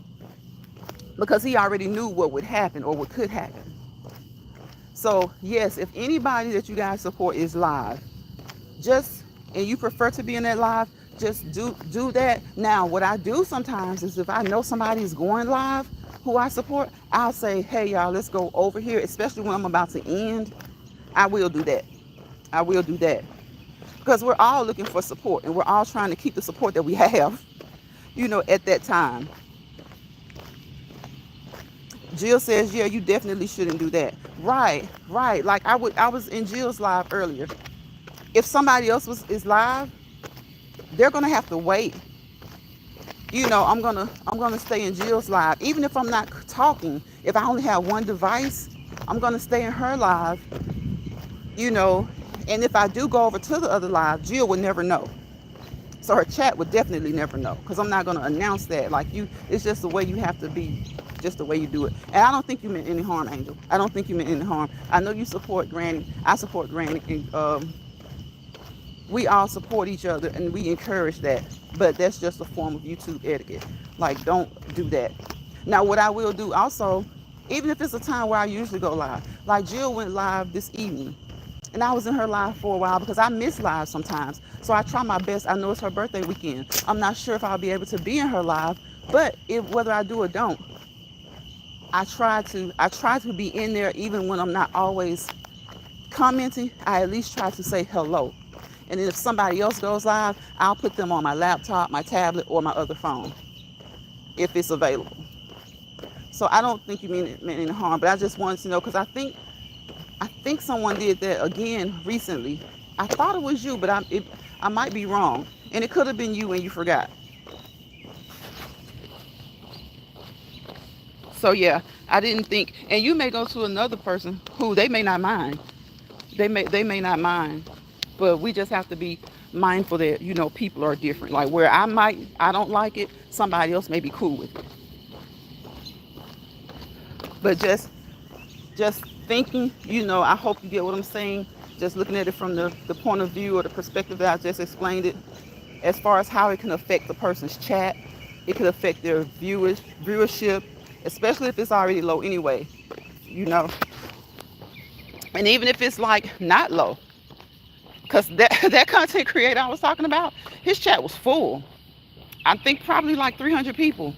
because he already knew what would happen or what could happen. So yes, if anybody that you guys support is live, and you prefer to be in that live, just do that. Now, what I do sometimes is if I know somebody's going live who I support, I'll say, hey y'all, let's go over here, especially when I'm about to end. I will do that. Because we're all looking for support, and we're all trying to keep the support that we have, at that time. Jill says, yeah, you definitely shouldn't do that. Right. Like I was in Jill's live earlier. If somebody else is live, they're gonna have to wait. I'm gonna stay in Jill's live, even if I'm not talking. If I only have one device, I'm gonna stay in her live. And if I do go over to the other live, Jill would never know. So her chat would definitely never know, because I'm not gonna announce that. Like it's just the way you have to be, just the way you do it. And I don't think you meant any harm, Angel. I don't think you meant any harm. I know you support Granny. I support Granny, and we all support each other, and we encourage that. But that's just a form of YouTube etiquette. Like, don't do that. Now, what I will do also, even if it's a time where I usually go live, like Jill went live this evening, and I was in her live for a while because I miss live sometimes. So I try my best. I know it's her birthday weekend. I'm not sure if I'll be able to be in her live, but whether I do or don't, I try to be in there even when I'm not always commenting. I at least try to say hello. And then if somebody else goes live, I'll put them on my laptop, my tablet, or my other phone, if it's available. So I don't think you meant any harm, but I just wanted to know, because I think someone did that again recently. I thought it was you, but I might be wrong. And it could have been you and you forgot. So yeah, I didn't think, and you may go to another person who they may not mind. They may not mind. But we just have to be mindful that, people are different. Like where I don't like it, somebody else may be cool with it. But just thinking, I hope you get what I'm saying. Just looking at it from the point of view or the perspective that I just explained it, as far as how it can affect the person's chat, it could affect their viewership, especially if it's already low anyway, And even if it's like not low. Because that content creator I was talking about, his chat was full. I think probably like 300 people,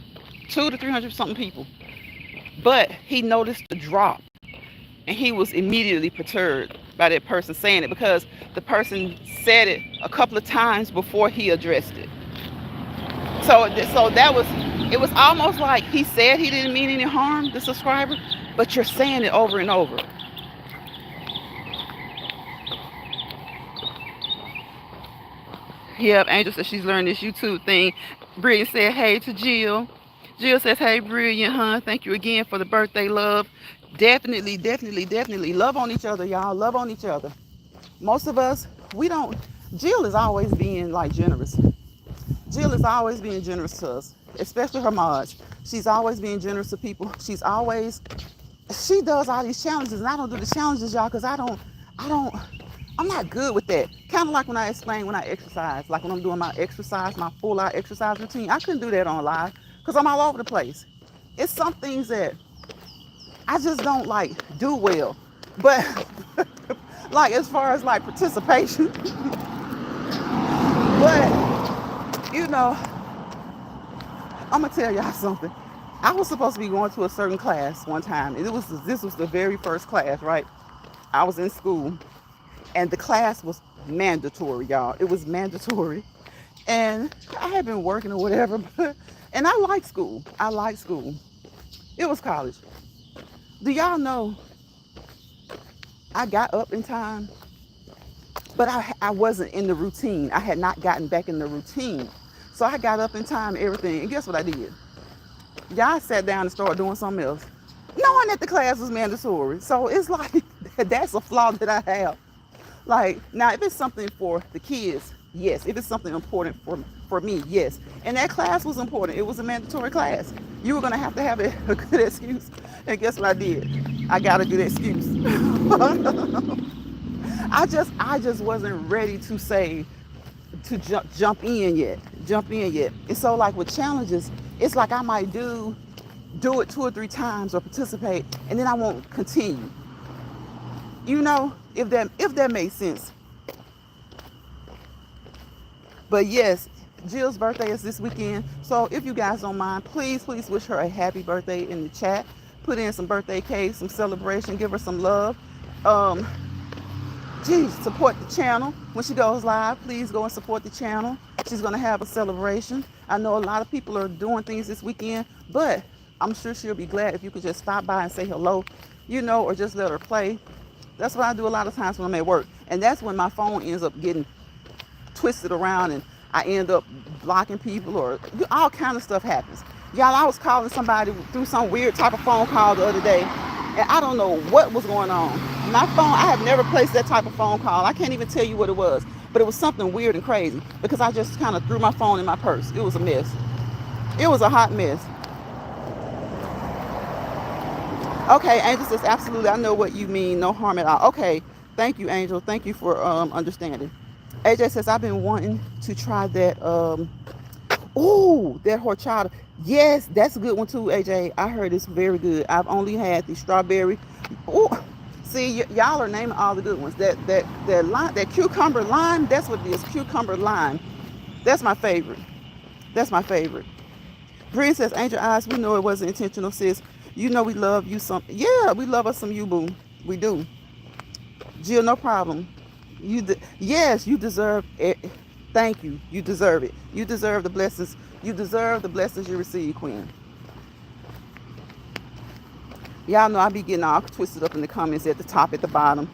200 to 300 something people. But he noticed the drop, and he was immediately perturbed. by that person saying it, because the person said it a couple of times before he addressed it. So that was, it was almost like he said he didn't mean any harm, the subscriber, but you're saying it over and over. Yep, Angel says she's learned this YouTube thing. Brilliant said hey to Jill. Jill says, hey, Brilliant, huh? Thank you again for the birthday love. Definitely, definitely, definitely. Love on each other, y'all. Love on each other. Most of us, we don't. Jill is always being like generous. Jill is always being generous to us, especially her mods. She's always being generous to people. She does all these challenges, and I don't do the challenges, y'all, because I'm not good with that. Kind of like when I explain when I exercise, like when I'm doing my exercise, my full out exercise routine. I couldn't do that on live because I'm all over the place. It's some things that I just don't like do well. But like as far as like participation, but you know, I'm gonna tell y'all something. I was supposed to be going to a certain class one time, and this was the very first class, right? I was in school, and the class was mandatory, y'all. It was mandatory, and I had been working or whatever, and I like school. I like school. It was college. Do y'all know I got up in time, but I wasn't in the routine. I had not gotten back in the routine. So I got up in time, everything, and guess what I did? Y'all sat down and started doing something else, knowing that the class was mandatory. So it's like, that's a flaw that I have. Like, now, if it's something for the kids, yes. If it's something important for me, yes. And that class was important. It was a mandatory class. You were going to have a good excuse. And guess what I did? I got a good excuse. I just wasn't ready to say, to jump in yet. And so like with challenges, it's like I might do it 2 or 3 times or participate, and then I won't continue. You know, if that makes sense. But yes, Jill's birthday is this weekend. So if you guys don't mind, please wish her a happy birthday in the chat. Put in some birthday cake, some celebration, give her some love. Support the channel. When she goes live, please go and support the channel. She's going to have a celebration. I know a lot of people are doing things this weekend, but I'm sure she'll be glad if you could just stop by and say hello, you know, or just let her play. That's what I do a lot of times when I'm at work. And that's when my phone ends up getting twisted around and I end up blocking people, or all kind of stuff happens. Y'all, I was calling somebody through some weird type of phone call the other day, and I don't know what was going on. My phone, I have never placed that type of phone call. I can't even tell you what it was, but it was something weird and crazy because I just kind of threw my phone in my purse. It was a mess. It was a hot mess. Okay, Angel says, absolutely, I know what you mean, no harm at all. Okay, thank you, Angel. Thank you for understanding. AJ says, I've been wanting to try that, that horchata. Yes, that's a good one too, AJ. I heard it's very good. I've only had the strawberry. Oh, see, y'all are naming all the good ones. That cucumber lime, that's what it is, cucumber lime. That's my favorite. Bree says, Angel Eyes, we know it wasn't intentional, sis. You know we love you some. Yeah, we love us some you, boo. We do. Jill, no problem. Yes, you deserve it. Thank you. You deserve it. You deserve the blessings. You deserve the blessings you receive, Queen. Y'all know I be getting all twisted up in the comments at the top, at the bottom.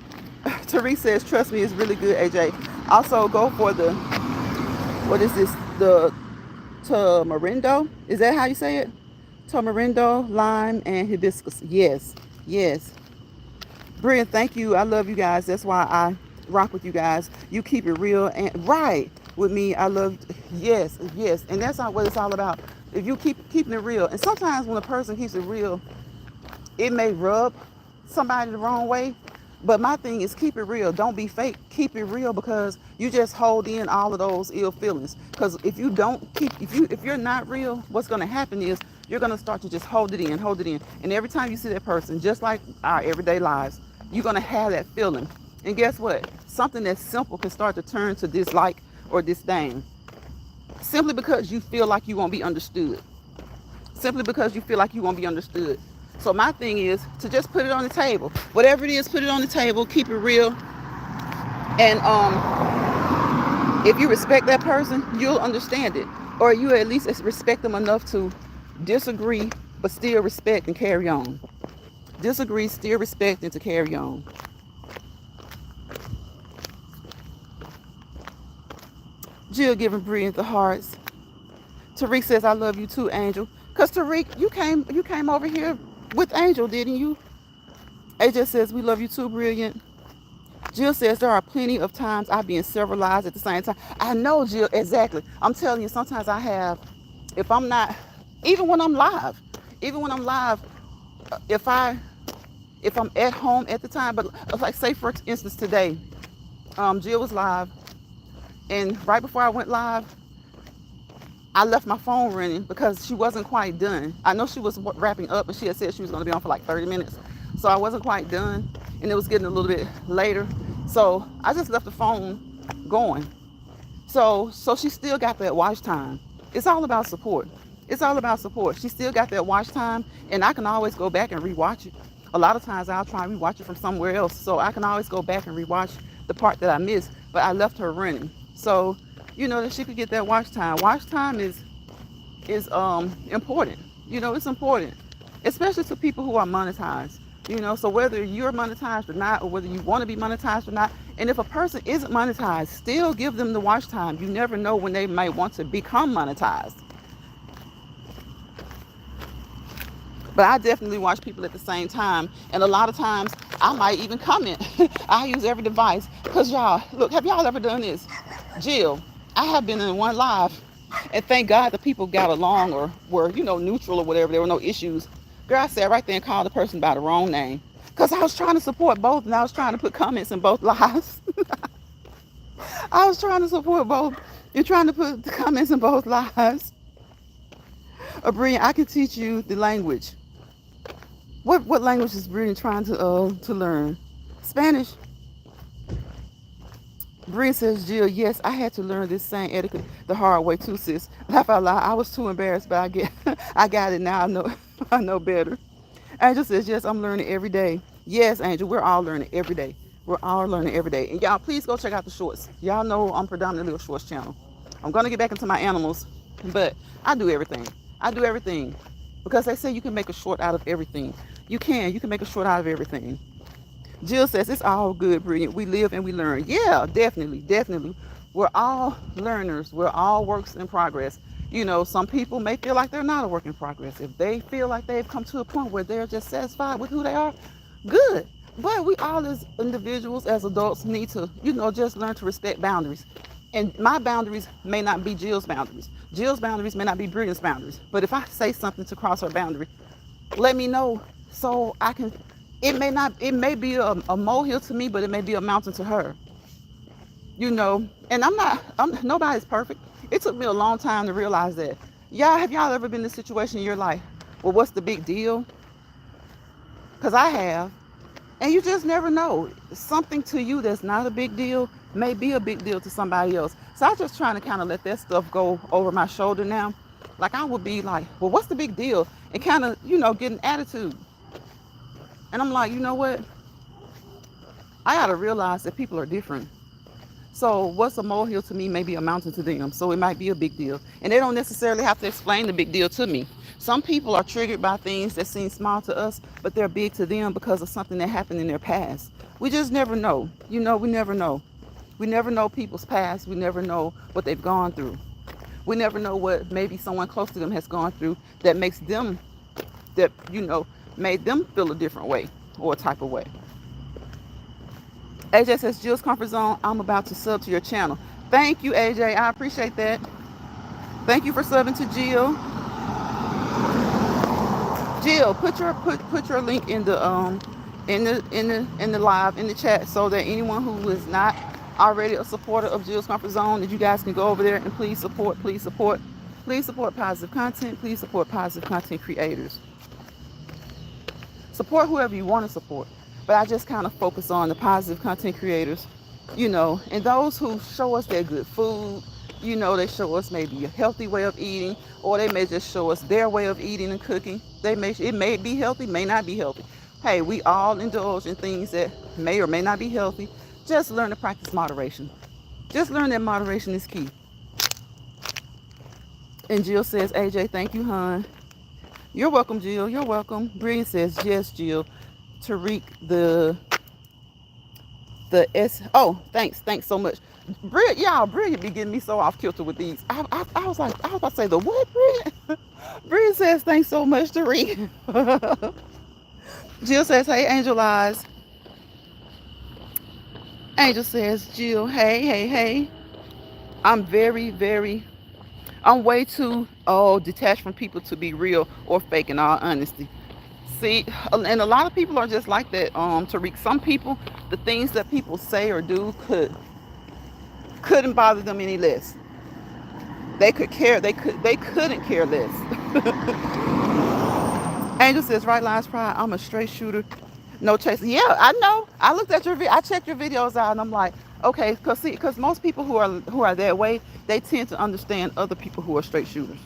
Therese says, trust me, it's really good, AJ. Also, go for the, what is this? The tamarindo? Is that how you say it? Tamarindo, lime, and hibiscus. Yes. Brian, thank you. I love you guys. That's why I rock with you guys. You keep it real and right with me. I love, yes. And that's not what it's all about. If you keeping it real, and sometimes when a person keeps it real, it may rub somebody the wrong way. But my thing is keep it real. Don't be fake. Keep it real, because you just hold in all of those ill feelings. Because if you don't if you're not real, what's going to happen is you're going to start to just hold it in. And every time you see that person, just like our everyday lives, you're going to have that feeling. And guess what? Something that's simple can start to turn to dislike or disdain. Simply because you feel like you won't be understood. So my thing is to just put it on the table. Whatever it is, put it on the table. Keep it real. And if you respect that person, you'll understand it, or you at least respect them enough to disagree, but still respect and carry on. Disagree, still respect, and to carry on. Jill giving Brilliant the hearts. Tariq says, I love you too, Angel. Because Tariq, you came over here with Angel, didn't you? AJ says, we love you too, Brilliant. Jill says, there are plenty of times I've been several lives at the same time. I know, Jill, exactly. I'm telling you, sometimes I have, if I'm not, even when I'm live, even when I'm live, if I if I'm at home at the time, but like say for instance today, Jill was live, and right before I went live, I left my phone ringing because she wasn't quite done. I know she was wrapping up, and she had said she was going to be on for like 30 minutes. So I wasn't quite done, and it was getting a little bit later. So I just left the phone going. So she still got that watch time. It's all about support. It's all about support. She still got that watch time, and I can always go back and rewatch it. A lot of times I'll try and rewatch it from somewhere else, so I can always go back and rewatch the part that I missed. But I left her running, so that she could get that watch time. Watch time is important. It's important, especially to people who are monetized. So whether you're monetized or not, or whether you want to be monetized or not, and if a person isn't monetized, still give them the watch time. You never know when they might want to become monetized. But I definitely watch people at the same time, and a lot of times I might even comment. I use every device because y'all, look, have y'all ever done this? Jill, I have been in one live, and thank God the people got along or were, neutral or whatever. There were no issues. Girl, I sat right there and called the person by the wrong name because I was trying to support both, and I was trying to put comments in both lives. I was trying to support both and trying to put the comments in both lives. Brilliant, I can teach you the language. What language is Brian trying to learn? Spanish. Brian says, Jill, yes, I had to learn this same etiquette the hard way too, sis. Laugh out loud. I was too embarrassed, but I got it now. I know I know better. Angel says, yes, I'm learning every day. Yes, Angel, we're all learning every day. We're all learning every day. And y'all, please go check out the shorts. Y'all know I'm predominantly a shorts channel. I'm gonna get back into my animals, but I do everything. I do everything. Because they say you can make a short out of everything. You can make a short out of everything. Jill says, it's all good, Brilliant. We live and we learn. Yeah, definitely, definitely. We're all learners. We're all works in progress. Some people may feel like they're not a work in progress. If they feel like they've come to a point where they're just satisfied with who they are, good. But we all as individuals, as adults, need to, just learn to respect boundaries. And my boundaries may not be Jill's boundaries. Jill's boundaries may not be Brilliant's boundaries. But if I say something to cross her boundary, let me know so I can. It may be a molehill to me, but it may be a mountain to her. And nobody's perfect. It took me a long time to realize that. Have y'all ever been in a situation in your life? Well, what's the big deal? Because I have. And you just never know. Something to you that's not a big deal may be a big deal to somebody else. So I'm just trying to kind of let that stuff go over my shoulder now. Like I would be like, well, what's the big deal? And kind of, get an attitude. And I'm like, you know what? I got to realize that people are different. So what's a molehill to me may be a mountain to them. So it might be a big deal. And they don't necessarily have to explain the big deal to me. Some people are triggered by things that seem small to us, but they're big to them because of something that happened in their past. We just never know. We never know. We never know people's past. We never know what they've gone through. We never know what maybe someone close to them has gone through that makes them, made them feel a different way or a type of way. AJ says, Jill's comfort zone, I'm about to sub to your channel. Thank you, AJ. I appreciate that. Thank you for subbing to Jill. Jill, put your link in the live in the chat so that anyone who is not already a supporter of Jill's comfort zone, that you guys can go over there and please support positive content. Please support positive content creators. Support whoever you want to support. But I just kind of focus on the positive content creators, and those who show us their good food. They show us maybe a healthy way of eating, or they may just show us their way of eating and cooking. It may be healthy, may not be healthy. Hey, we all indulge in things that may or may not be healthy. just learn to practice moderation. Just learn that moderation is key. And Jill says, AJ, thank you, hon. You're welcome, Jill. You're welcome. Brilliant says, yes, Jill. Tariq, the S. Oh, thanks so much. Brilliant be getting me so off kilter with these. I was about to say the what, Brilliant? Brilliant says, thanks so much, Tariq. Jill says, hey, Angel Eyes. Angel says, Jill, hey. I'm I'm way too detached from people to be real or fake in all honesty. See, and a lot of people are just like that, Tariq. Some people, the things that people say or do couldn't bother them any less. They couldn't care less. Angel says, right lines pride, I'm a straight shooter. No chasing. Yeah, I know. I looked at I checked your videos out, and I'm like, okay, because most people who are that way, they tend to understand other people who are straight shooters.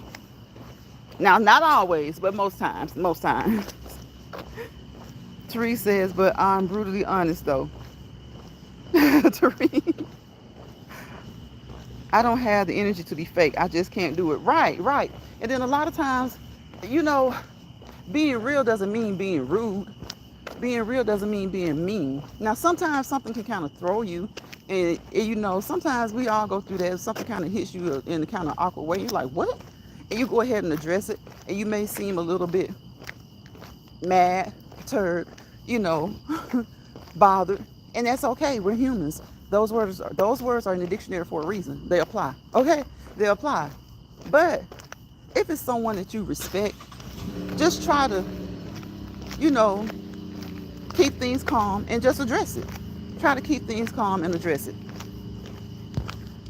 Now, not always, but most times. Therese says, but I'm brutally honest though. Therese, I don't have the energy to be fake. I just can't do it. Right. And then a lot of times, being real doesn't mean being rude. Being real doesn't mean being mean. Now, sometimes something can kind of throw you, and sometimes we all go through that. Something kind of hits you in a kind of awkward way. You're like, what? And you go ahead and address it, and you may seem a little bit mad, perturbed, bothered, and that's okay. We're humans. Those words are in the dictionary for a reason. They apply. Okay, they apply. But if it's someone that you respect, just try to, keep things calm and just address it. Try to keep things calm and address it.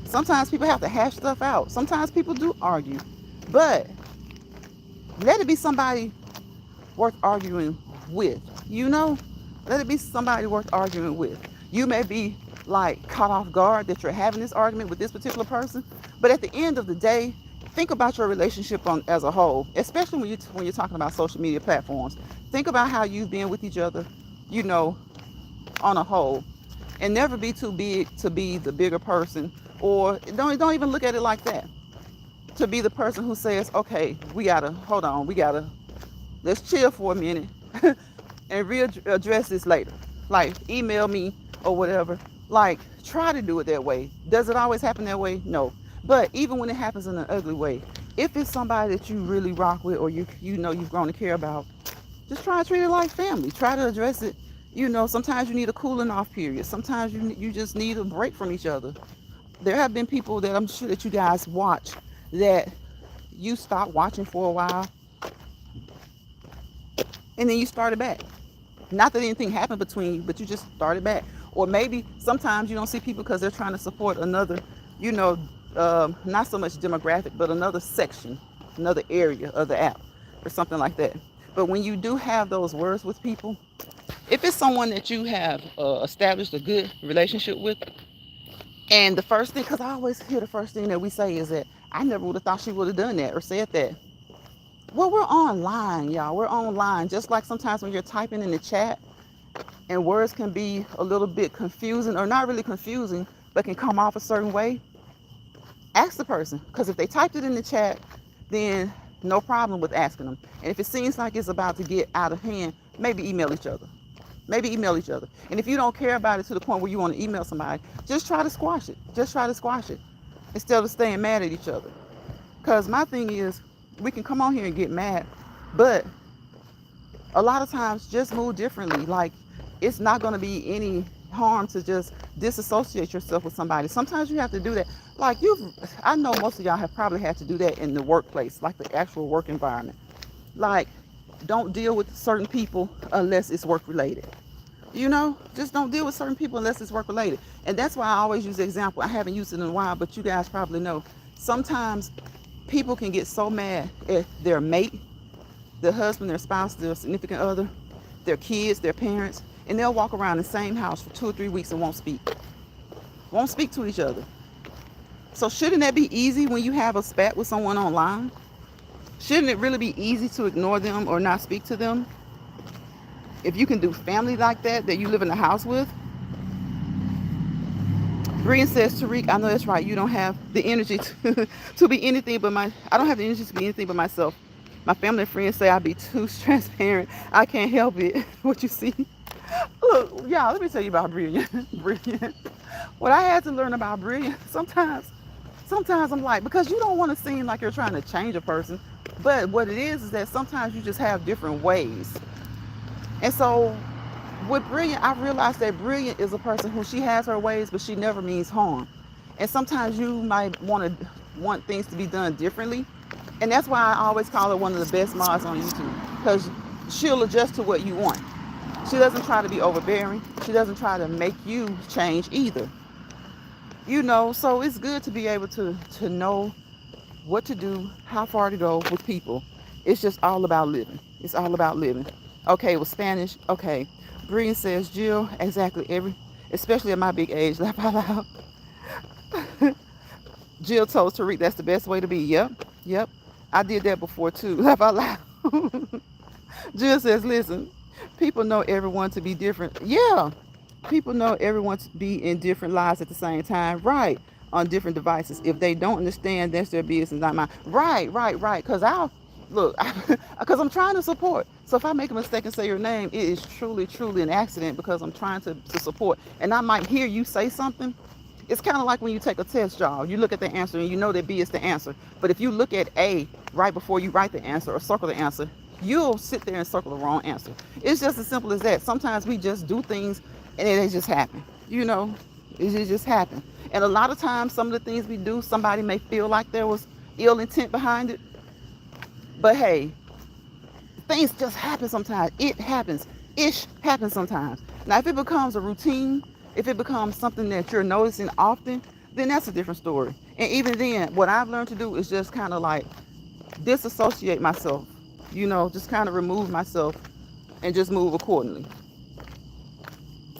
Sometimes people have to hash stuff out. Sometimes people do argue, but let it be somebody worth arguing with. Let it be somebody worth arguing with. You may be like caught off guard that you're having this argument with this particular person, but at the end of the day, think about your relationship as a whole, especially when you're talking about social media platforms. Think about how you've been with each other, on a whole, and never be too big to be the bigger person, or don't even look at it like that. To be the person who says, okay, let's chill for a minute and readdress this later. Like, email me or whatever. Like, try to do it that way. Does it always happen that way? No. But even when it happens in an ugly way, if it's somebody that you really rock with, or you've grown to care about, just try to treat it like family. Try to address it. Sometimes you need a cooling off period. Sometimes you just need a break from each other. There have been people that I'm sure that you guys watch that you stopped watching for a while, and then you started back. Not that anything happened between you, but you just started back. Or maybe sometimes you don't see people because they're trying to support another, not so much demographic, but another section, another area of the app or something like that. But when you do have those words with people, if it's someone that you have established a good relationship with, and the first thing, because I always hear the first thing that we say is that I never would have thought she would have done that or said that. Well, we're online, y'all. We're online. Just like sometimes when you're typing in the chat and words can be a little bit confusing, or not really confusing, but can come off a certain way, ask the person. Because if they typed it in the chat, then no problem with asking them. And if it seems like it's about to get out of hand, maybe email each other. And if you don't care about it to the point where you want to email somebody, just try to squash it. Instead of staying mad at each other. Because my thing is, we can come on here and get mad, but a lot of times just move differently. Like, it's not going to be any harm to just disassociate yourself with somebody. Sometimes you have to do that. Like, I know most of y'all have probably had to do that in the workplace, like the actual work environment. Like, don't deal with certain people unless it's work related. Just don't deal with certain people unless it's work related. And that's why I always use the example. I haven't used it in a while, but you guys probably know. Sometimes people can get so mad at their mate, their husband, their spouse, their significant other, their kids, their parents, and they'll walk around the same house for 2 or 3 weeks and won't speak to each other. So shouldn't that be easy when you have a spat with someone online? Shouldn't it really be easy to ignore them or not speak to them? If you can do family like that you live in a house with, Brian says, Tariq, I know that's right. You don't have the energy to be anything but I don't have the energy to be anything but myself. My family and friends say I be too transparent. I can't help it. What you see? Look, y'all, let me tell you about Brilliant. Brilliant. What I had to learn about Brilliant, sometimes I'm like, because you don't want to seem like you're trying to change a person, but what it is that sometimes you just have different ways. And so with Brilliant, I realized that Brilliant is a person who she has her ways, but she never means harm. And sometimes you might want things to be done differently. And that's why I always call her one of the best mods on YouTube, because she'll adjust to what you want. She doesn't try to be overbearing. She doesn't try to make you change either. So it's good to be able to know what to do, how far to go with people. It's just all about living. It's all about living. Okay, with Spanish, okay. Brian says, Jill, exactly especially at my big age, laugh out loud. Jill told Tariq that's the best way to be. Yep. I did that before too, laugh out loud. Jill says, listen, people know everyone to be different. Yeah, people know everyone to be in different lives at the same time, right? On different devices. If they don't understand, that's their business, not mine. Right. Because because I'm trying to support. So if I make a mistake and say your name, it is truly an accident because I'm trying to support. And I might hear you say something. It's kind of like when you take a test, y'all. You look at the answer and you know that B is the answer. But if you look at A right before you write the answer or circle the answer, you'll sit there and circle the wrong answer. It's just as simple as that. Sometimes we just do things and it just happen. It just happen. And a lot of times, some of the things we do, somebody may feel like there was ill intent behind it. But hey, things just happen sometimes. It happens. Ish happens sometimes. Now, if it becomes a routine, if it becomes something that you're noticing often, then that's a different story. And even then, what I've learned to do is just kind of like disassociate myself, just kind of remove myself and just move accordingly.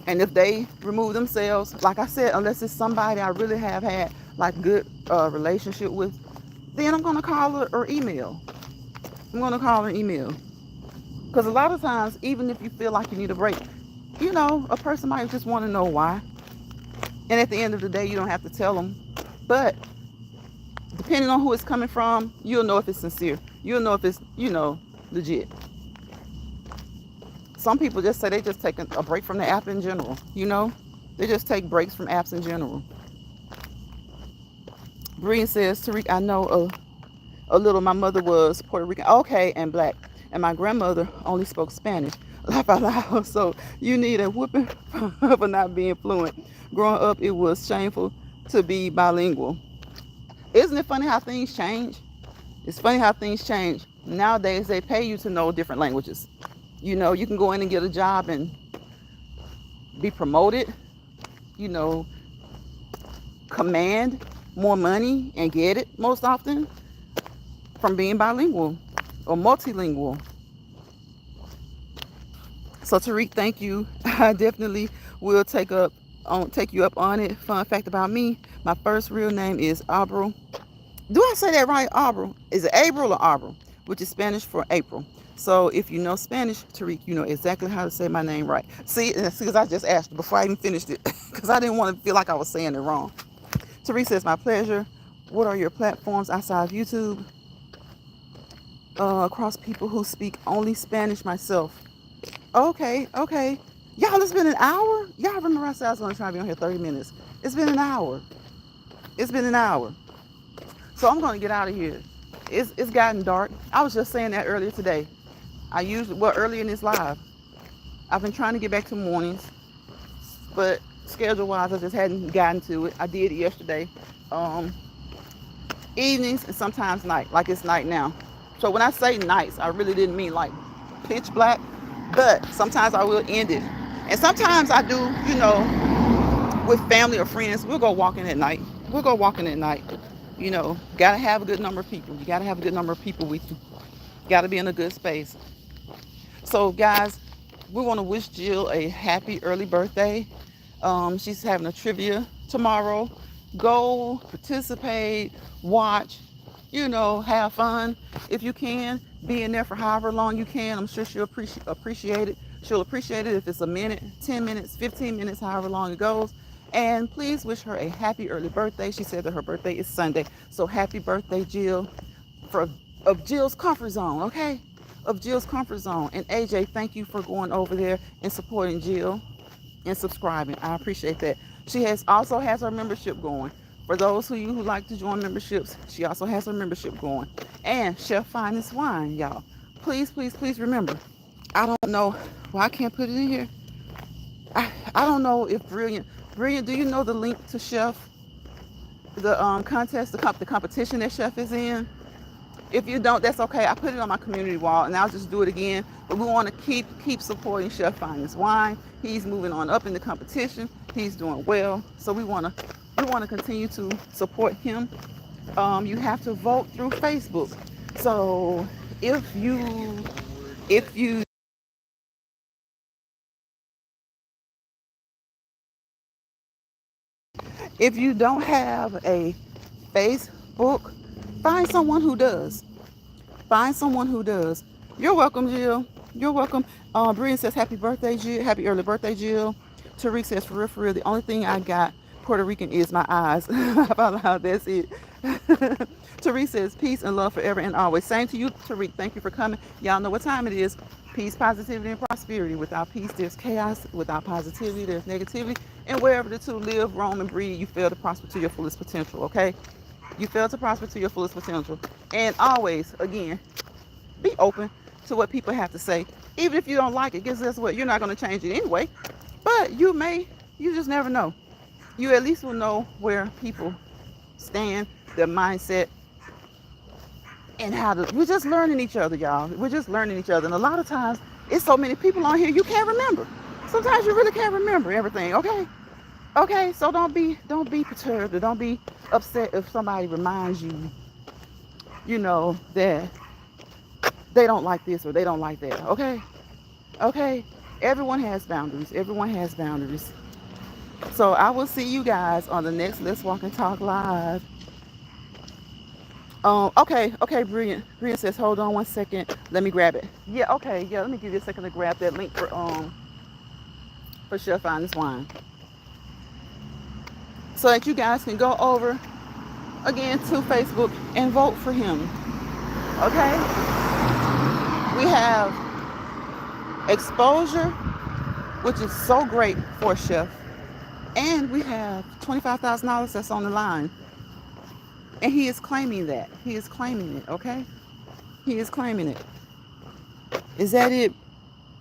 And if they remove themselves, like I said, unless it's somebody I really have had like good relationship with, then I'm going to call her or email. Because a lot of times, even if you feel like you need a break, a person might just want to know why. And at the end of the day, you don't have to tell them. But depending on who it's coming from, you'll know if it's sincere. You'll know if it's, legit. Some people just say they just take a break from the app in general. They just take breaks from apps in general. Brian says, Tariq, I know a little. My mother was Puerto Rican, okay, and black. And my grandmother only spoke Spanish. Laugh out loud. So you need a whooping for not being fluent. Growing up, it was shameful to be bilingual. Isn't it funny how things change? It's funny how things change. Nowadays, they pay you to know different languages. You can go in and get a job and be promoted, command more money and get it most often from being bilingual or multilingual. So Tariq, thank you. I definitely will take you up on it. Fun fact about me, my first real name is Abril. Do I say that right, Abril? Is it April or Abril? Which is Spanish for April. So if you know Spanish, Tariq, you know exactly how to say my name right. See, because I just asked before I even finished it, because I didn't want to feel like I was saying it wrong. Tariq says, my pleasure. What are your platforms outside of YouTube? Across people who speak only Spanish myself. Okay. Y'all, it's been an hour? Y'all remember I said I was going to try to be on here 30 minutes. It's been an hour. So I'm going to get out of here. It's gotten dark. I was just saying that earlier today. Earlier in this live. I've been trying to get back to mornings, but schedule-wise, I just hadn't gotten to it. I did it yesterday. Evenings and sometimes night, like it's night now. So when I say nights, I really didn't mean like pitch black, but sometimes I will end it. And sometimes I do, with family or friends, we'll go walking at night. Gotta have a good number of people. You gotta have a good number of people with you. Gotta be in a good space. So guys, we want to wish Jill a happy early birthday. She's having a trivia tomorrow. Go participate, watch, have fun if you can. Be in there for however long you can. I'm sure she'll appreciate it. She'll appreciate it if it's a minute, 10 minutes, 15 minutes, however long it goes. And please wish her a happy early birthday. She said that her birthday is Sunday. So happy birthday, Jill, for of Jill's comfort zone, okay? Of Jill's comfort zone. And AJ, thank you for going over there and supporting Jill and subscribing. I appreciate that. She also has her membership going. For those of you who like to join memberships, she also has her membership going. And Chef Finest Wine, y'all. Please, please, please remember. I don't know. Well, I can't put it in here. I don't know if Brilliant, do you know the link to Chef, the contest, the competition that Chef is in? If you don't, that's okay. I put it on my community wall, and I'll just do it again. But we want to keep supporting Chef Finest Wine. He's moving on up in the competition. He's doing well, so we want to continue to support him. You have to vote through Facebook. So if you if you don't have a Facebook, find someone who does. Find someone who does. You're welcome, Jill. You're welcome. Brian says, happy birthday, Jill. Happy early birthday, Jill. Tariq says, for real, the only thing I got Puerto Rican is my eyes. About how that's it. Tariq says, peace and love forever and always. Same to you, Tariq. Thank you for coming. Y'all know what time it is. Peace, positivity, and prosperity. Without peace, there's chaos. Without positivity, there's negativity. And wherever the two live, roam, and breed, you fail to prosper to your fullest potential, okay? You fail to prosper to your fullest potential. And always, again, be open to what people have to say. Even if you don't like it, guess what? You're not going to change it anyway. But you just never know. You at least will know where people stand, their mindset, and we're just learning each other, y'all. We're just learning each other. And a lot of times, it's so many people on here, you can't remember. Sometimes you really can't remember everything, okay? Okay, so don't be perturbed or don't be upset if somebody reminds you, that they don't like this or they don't like that. Okay? Okay? Everyone has boundaries. Everyone has boundaries. So I will see you guys on the next Let's Walk and Talk Live. Okay, brilliant. Brilliant says, hold on one second. Let me grab it. Yeah, okay, yeah, let me give you a second to grab that link for Chef Finest Wine. So that you guys can go over again to Facebook and vote for him. Okay? We have exposure, which is so great for a chef. And we have $25,000 that's on the line. And he is claiming that. He is claiming it, okay? He is claiming it. Is that it?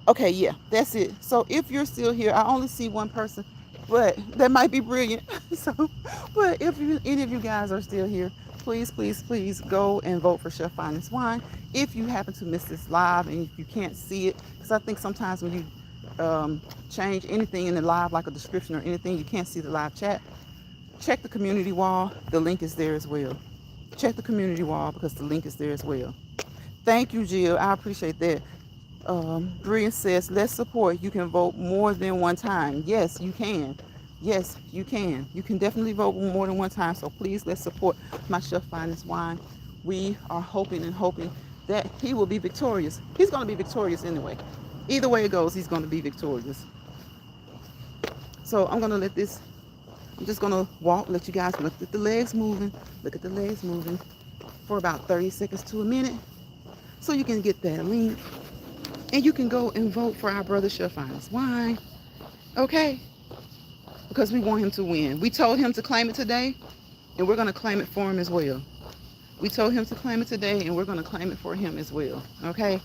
Okay, yeah, that's it. So if you're still here, I only see one person, but that might be brilliant. But if any of you guys are still here, please, please, please go and vote for Chef Finest Wine. If you happen to miss this live and if you can't see it, because I think sometimes when you change anything in the live, like a description or anything, you can't see the live chat. Check the community wall. The link is there as well. Check the community wall because the link is there as well. Thank you, Jill. I appreciate that. Brian says, let's support. You can vote more than one time. Yes, you can. Yes, you can. You can definitely vote more than one time. So please, let's support my Chef Finest Wine. We are hoping that he will be victorious. He's going to be victorious anyway. Either way it goes, he's going to be victorious. So I'm just going to walk, let you guys look at the legs moving. Look at the legs moving for about 30 seconds to a minute. So you can get that link. And you can go and vote for our brother Chef Finest Wine. Okay? Because we want him to win. We told him to claim it today, and we're going to claim it for him as well. We told him to claim it today, and we're going to claim it for him as well. Okay?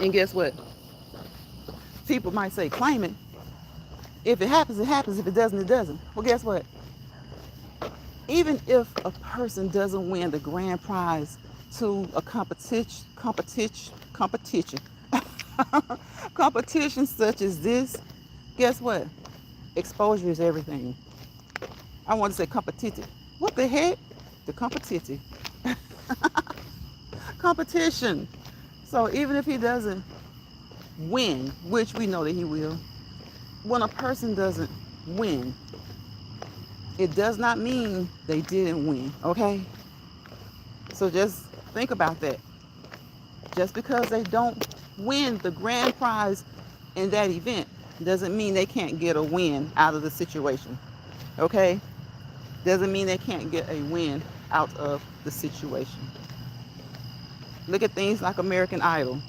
And guess what? People might say, claim it. If it happens, it happens. If it doesn't, it doesn't. Well, guess what? Even if a person doesn't win the grand prize to a competition such as this, guess what? Exposure is everything. I want to say competitive. What the heck? The competitive. Competition. So even if he doesn't win, which we know that he will, when a person doesn't win, it does not mean they didn't win, okay? So just think about that. Just because they don't win the grand prize in that event doesn't mean they can't get a win out of the situation. Okay? Doesn't mean they can't get a win out of the situation. Look at things like American Idol.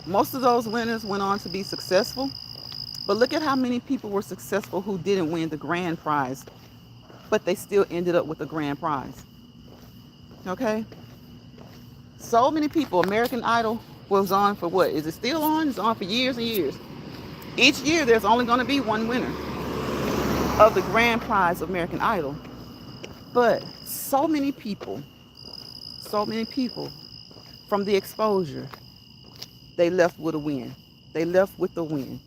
Most of those winners went on to be successful, but look at how many people were successful who didn't win the grand prize, but they still ended up with the grand prize. Okay? So many people. American Idol was on for what? Is it still on? It's on for years and years. Each year there's only going to be one winner of the grand prize of American Idol. But so many people from the exposure, they left with a win. They left with the win.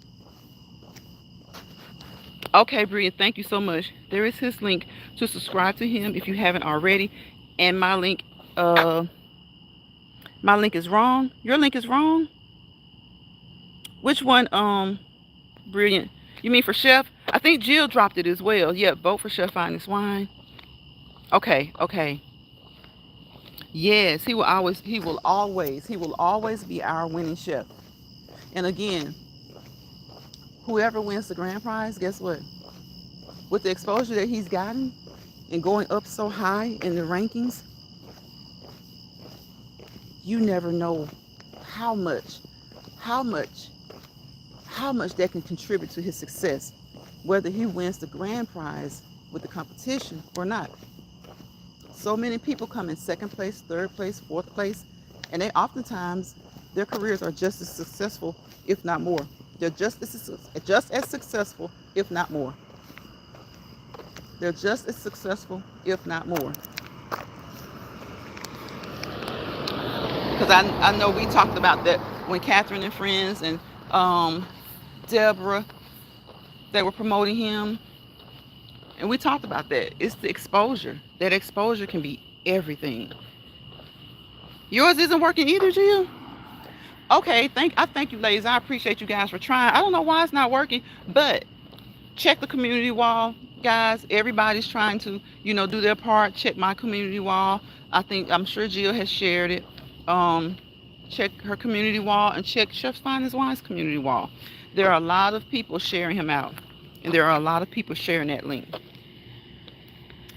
Okay, Brian, thank you so much. There is his link to subscribe to him if you haven't already. And uh my link is wrong. Your link is wrong. Which one, Brilliant? You mean for Chef? I think Jill dropped it as well. Yeah, vote for Chef Finest Wine. Okay, okay. Yes, he will always be our winning chef. And again, whoever wins the grand prize, guess what? With the exposure that he's gotten and going up so high in the rankings, you never know how much, how much, how much that can contribute to his success, whether he wins the grand prize with the competition or not. So many people come in second place, third place, fourth place, and they oftentimes, their careers are just as successful, if not more. They're just as successful, if not more. They're just as successful, if not more. Because I know we talked about that when Catherine and friends and Deborah, they were promoting him. And we talked about that. It's the exposure. That exposure can be everything. Yours isn't working either, Jill? Okay, I thank you, ladies. I appreciate you guys for trying. I don't know why it's not working, but check the community wall, guys. Everybody's trying to, do their part. Check my community wall. I'm sure Jill has shared it. Check her community wall and check Chef Finest Wine's community wall. There are a lot of people sharing him out, and there are a lot of people sharing that link.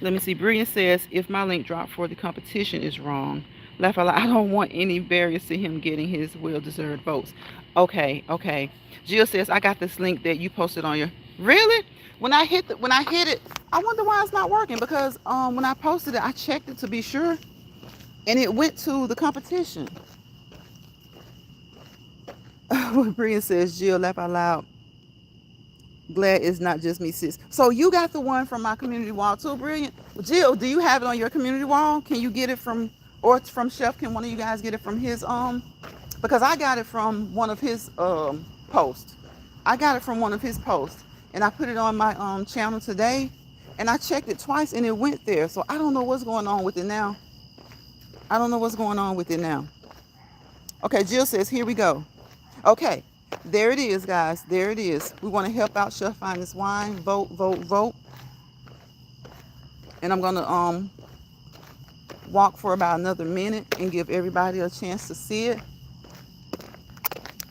Let me see. Brilliant says, if my link dropped for the competition is wrong, laugh out loud. I don't want any barriers to him getting his well-deserved votes. Okay, okay. Jill says, I got this link that you posted on your. Really? When I hit it, I wonder why it's not working, because when I posted it, I checked it to be sure, and it went to the competition. What Brilliant says, Jill, laugh out loud. Glad it's not just me, sis. So you got the one from my community wall too, Brilliant. Jill, do you have it on your community wall? Can you get it from Chef? Can one of you guys get it from his because I got it from one of his posts. I got it from one of his posts, and I put it on my channel today, and I checked it twice and it went there. So I don't know what's going on with it now. Okay, Jill says, here we go. Okay. There it is, guys. There it is. We want to help out Chef Finest Wine. Vote, vote, vote. And I'm going to walk for about another minute and give everybody a chance to see it.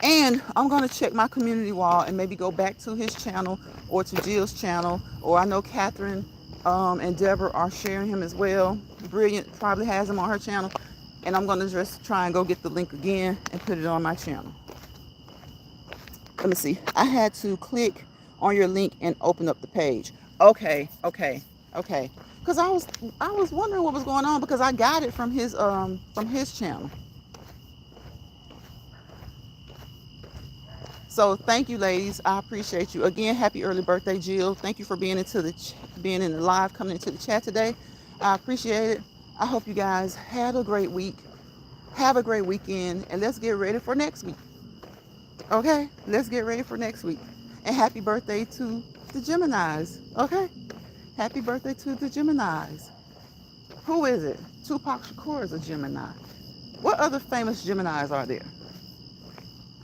And I'm going to check my community wall and maybe go back to his channel or to Jill's channel. Or I know Catherine and Deborah are sharing him as well. Brilliant probably has him on her channel. And I'm going to just try and go get the link again and put it on my channel. Let me see. I had to click on your link and open up the page. Okay. Because I was wondering what was going on, because I got it from his channel. So thank you, ladies. I appreciate you. Again, happy early birthday, Jill. Thank you for being in the live, coming into the chat today. I appreciate it. I hope you guys had a great week. Have a great weekend, and let's get ready for next week. Okay, let's get ready for next week. And happy birthday to the Geminis. Okay, happy birthday to the Geminis. Who is it? Tupac Shakur is a Gemini. What other famous Geminis are there?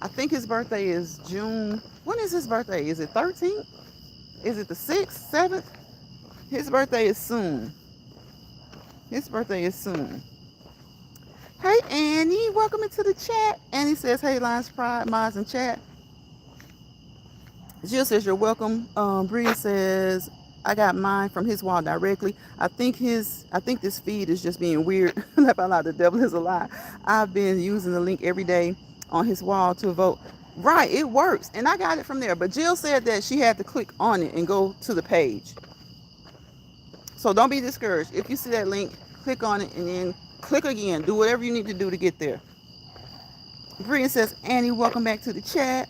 I think his birthday is June. When is his birthday? Is it 13th? Is it the 6th, 7th? His birthday is soon. Hey, Annie, welcome into the chat. Annie says, hey, Lions Pride, mods in chat. Jill says you're welcome. Bria says I got mine from his wall directly. I think this feed is just being weird. Laugh out loud, the devil is a lie. I've been using the link every day on his wall to vote. Right, it works, and I got it from there. But Jill said that she had to click on it and go to the page. So don't be discouraged. If you see that link, click on it and then click again. Do whatever you need to do to get there. Bria says, Annie, welcome back to the chat.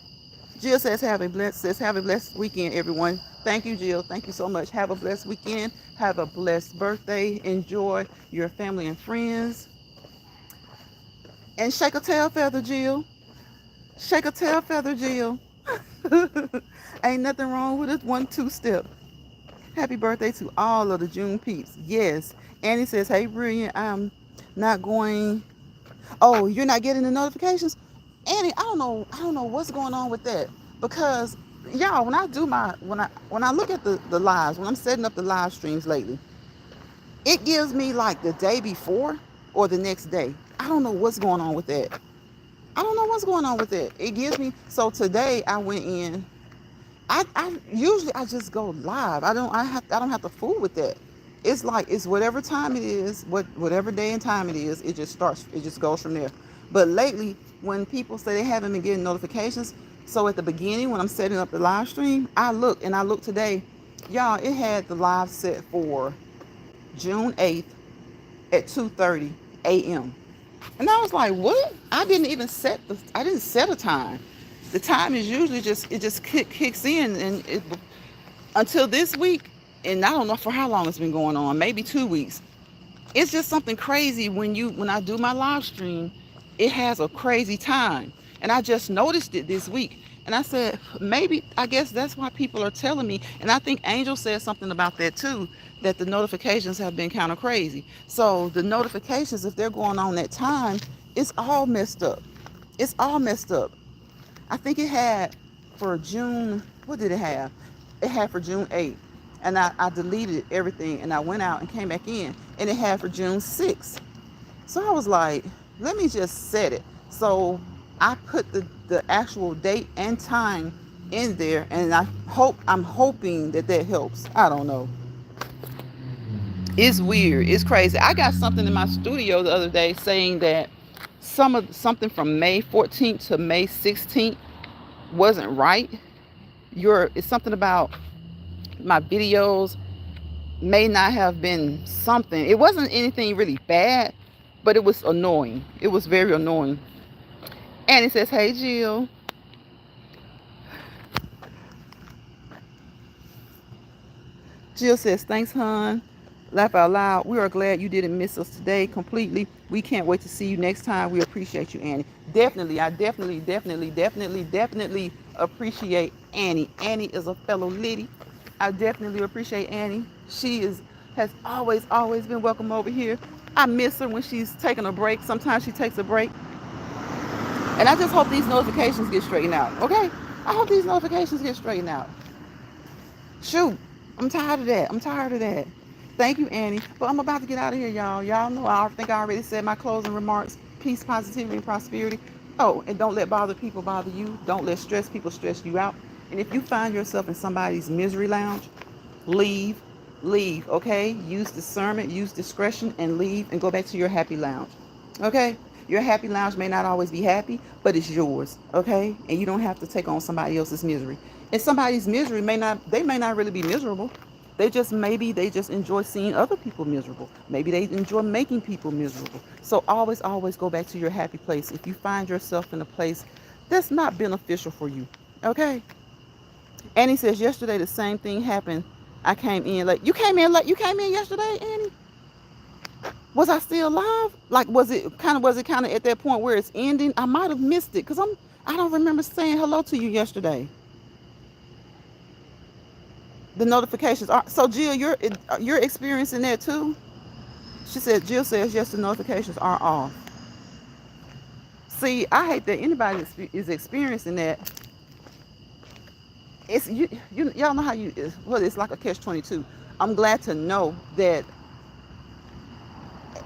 Jill says have a blessed weekend, everyone. Thank you, Jill. Thank you so much. Have a blessed weekend. Have a blessed birthday. Enjoy your family and friends. And shake a tail feather, Jill. Shake a tail feather, Jill. Ain't nothing wrong with it. 1-2 step. Happy birthday to all of the June peeps. Yes. Annie says, hey, brilliant. I'm not going. Oh, you're not getting the notifications? Annie, I don't know what's going on with that. Because y'all, when I look at the lives, when I'm setting up the live streams lately, it gives me like the day before or the next day. I don't know what's going on with that. I don't know what's going on with it. It gives me so today I went in. I usually I just go live. I don't have to fool with that. It's like it's whatever time it is, whatever day and time it is, it just goes from there. But lately when people say they haven't been getting notifications, so at the beginning when I'm setting up the live stream, I look today, y'all, it had the live set for June 8th at 2:30 a.m. And I was like, what? I didn't set a time. The time is usually kicks in until this week, and I don't know for how long it's been going on, maybe 2 weeks. It's just something crazy when I do my live stream, it has a crazy time. And I just noticed it this week. And I said, maybe, I guess that's why people are telling me. And I think Angel said something about that too, that the notifications have been kind of crazy. So the notifications, if they're going on that time, it's all messed up. It's all messed up. I think it had for June, what did it have? It had for June 8th. And I deleted everything and I went out and came back in and it had for June 6th. So I was like, let me just set it. So I put the actual date and time in there and I'm hoping that helps. I don't know. It's weird. It's crazy. I got something in my studio the other day saying that something from May 14th to May 16th wasn't right. It's something about my videos may not have been something. It wasn't anything really bad, but it was annoying. It was very annoying. And it says, hey, Jill. Jill says, thanks, hon. Laugh out loud. We are glad you didn't miss us today completely. We can't wait to see you next time. We appreciate you, Annie. Definitely. I definitely appreciate Annie. Annie is a fellow lady. I definitely appreciate Annie. Has always been welcome over here. I miss her when she's taking a break. Sometimes she takes a break. And I just hope these notifications get straightened out. Okay? I hope these notifications get straightened out. Shoot. I'm tired of that. Thank you, Annie. But I'm about to get out of here, y'all. Y'all know I think I already said my closing remarks. Peace, positivity, and prosperity. Oh, and don't let bother people bother you. Don't let stress people stress you out. And if you find yourself in somebody's misery lounge, leave, okay? Use discernment, use discretion, and leave and go back to your happy lounge, okay? Your happy lounge may not always be happy, but it's yours, okay? And you don't have to take on somebody else's misery. And somebody's misery may not really be miserable. They just enjoy seeing other people miserable. Maybe they enjoy making people miserable. So always go back to your happy place if you find yourself in a place that's not beneficial for you, okay? Annie says, yesterday the same thing happened. I came in late. You came in late? You came in yesterday, Annie? Was I still live? Like, was it kind of at that point where it's ending? I might have missed it because I don't remember saying hello to you yesterday. The notifications are so. Jill, you're experiencing that too. She said. Jill says yes. The notifications are off. See, I hate that anybody is experiencing that. It's y'all know how it's like a catch-22. I'm glad to know that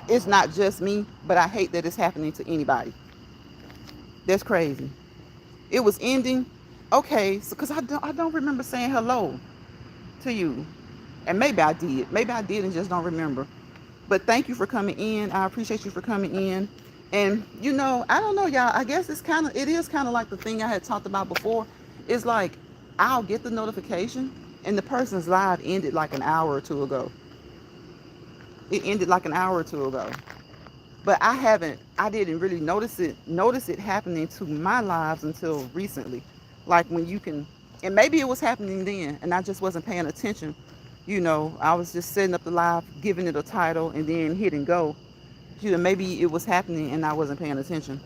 it's not just me, but I hate that it's happening to anybody. That's crazy. It was ending, Okay, so because I don't remember saying hello to you. And maybe I did. Maybe I did and just don't remember. But thank you for coming in. I appreciate you for coming in. And I don't know, y'all. I guess it is kind of like the thing I had talked about before. It's like I'll get the notification and the person's live ended like an hour or two ago. It ended like an hour or two ago. But I didn't really notice it happening to my lives until recently. Like when you can, and maybe it was happening then and I just wasn't paying attention. I was just setting up the live, giving it a title and then hitting go. Maybe it was happening and I wasn't paying attention.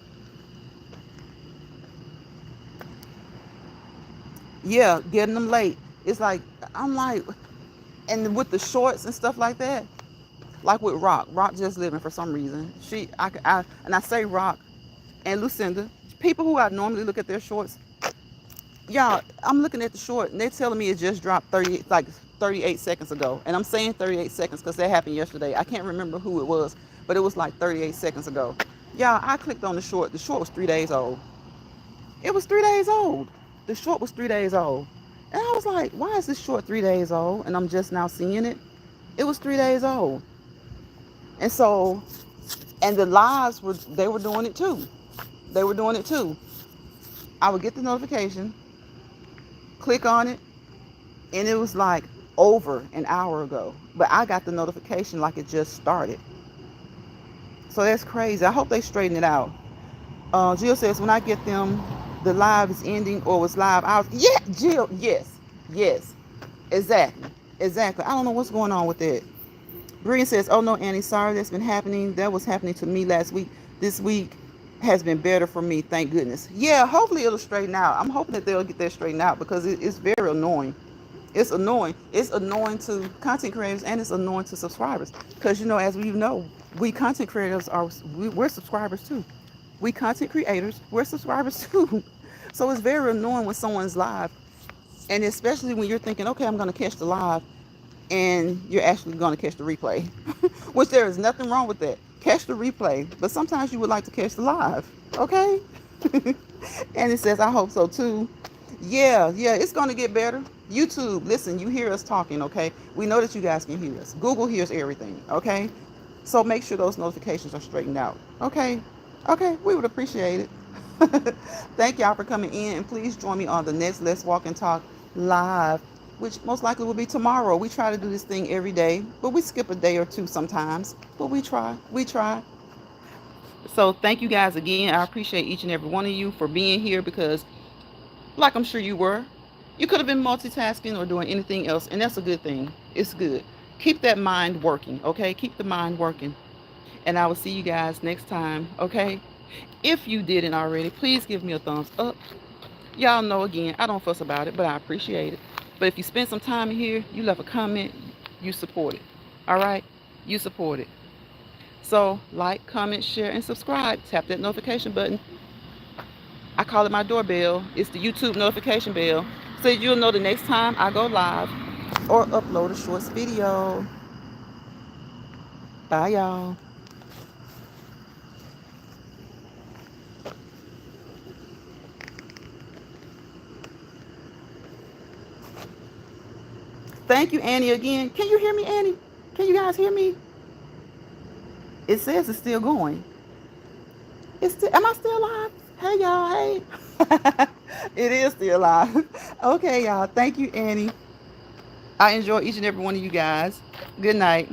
Yeah, getting them late. It's like, I'm like, and with the shorts and stuff like that, like with Rock just living for some reason. And I say Rock and Lucinda, people who I normally look at their shorts, y'all, I'm looking at the short and they're telling me it just dropped 38 seconds ago. And I'm saying 38 seconds because that happened yesterday. I can't remember who it was, but it was like 38 seconds ago. Y'all, I clicked on the short. The short was 3 days old. It was 3 days old. The short was 3 days old. And I was like, why is this short 3 days old? And I'm just now seeing it. It was 3 days old. And so, and the lives they were doing it too. They were doing it too. I would get the notification, click on it, and it was like over an hour ago. But I got the notification like it just started. So that's crazy. I hope they straighten it out. Jill says, when I get them, the live is ending or was live. Yeah, Jill, yes, yes, exactly, exactly. I don't know what's going on with that. Brian says, oh no, Annie, sorry that's been happening. That was happening to me last week. This week has been better for me, thank goodness. Yeah, hopefully it'll straighten out. I'm hoping that they'll get that straightened out because it's very annoying. It's annoying. It's annoying to content creators and it's annoying to subscribers. Because, as we know, we content creators we're subscribers too. We content creators, we're subscribers too. So it's very annoying when someone's live. And especially when you're thinking, okay, I'm going to catch the live and you're actually going to catch the replay, which there is nothing wrong with that. Catch the replay, but sometimes you would like to catch the live, okay? And it says, I hope so too. Yeah, it's going to get better. YouTube, listen, you hear us talking, okay? We know that you guys can hear us. Google hears everything, okay? So make sure those notifications are straightened out, okay? Okay, we would appreciate it. Thank y'all for coming in, and please join me on the next Let's Walk and Talk live, which most likely will be tomorrow. We try to do this thing every day, but we skip a day or two sometimes. But we try. We try. So thank you guys again. I appreciate each and every one of you for being here because, like I'm sure you were, you could have been multitasking or doing anything else, and that's a good thing. It's good. Keep that mind working, okay? Keep the mind working. And I will see you guys next time, okay? If you didn't already, please give me a thumbs up. Y'all know, again, I don't fuss about it, but I appreciate it. But if you spend some time in here, you left a comment, you support it. All right? You support it. So like, comment, share, and subscribe. Tap that notification button. I call it my doorbell. It's the YouTube notification bell. So you'll know the next time I go live or upload a shorts video. Bye, y'all. Thank you, Annie, again. Can you hear me, Annie? Can you guys hear me? It says it's still going. Am I still live? Hey, y'all. Hey. It is still live. Okay, y'all. Thank you, Annie. I enjoy each and every one of you guys. Good night.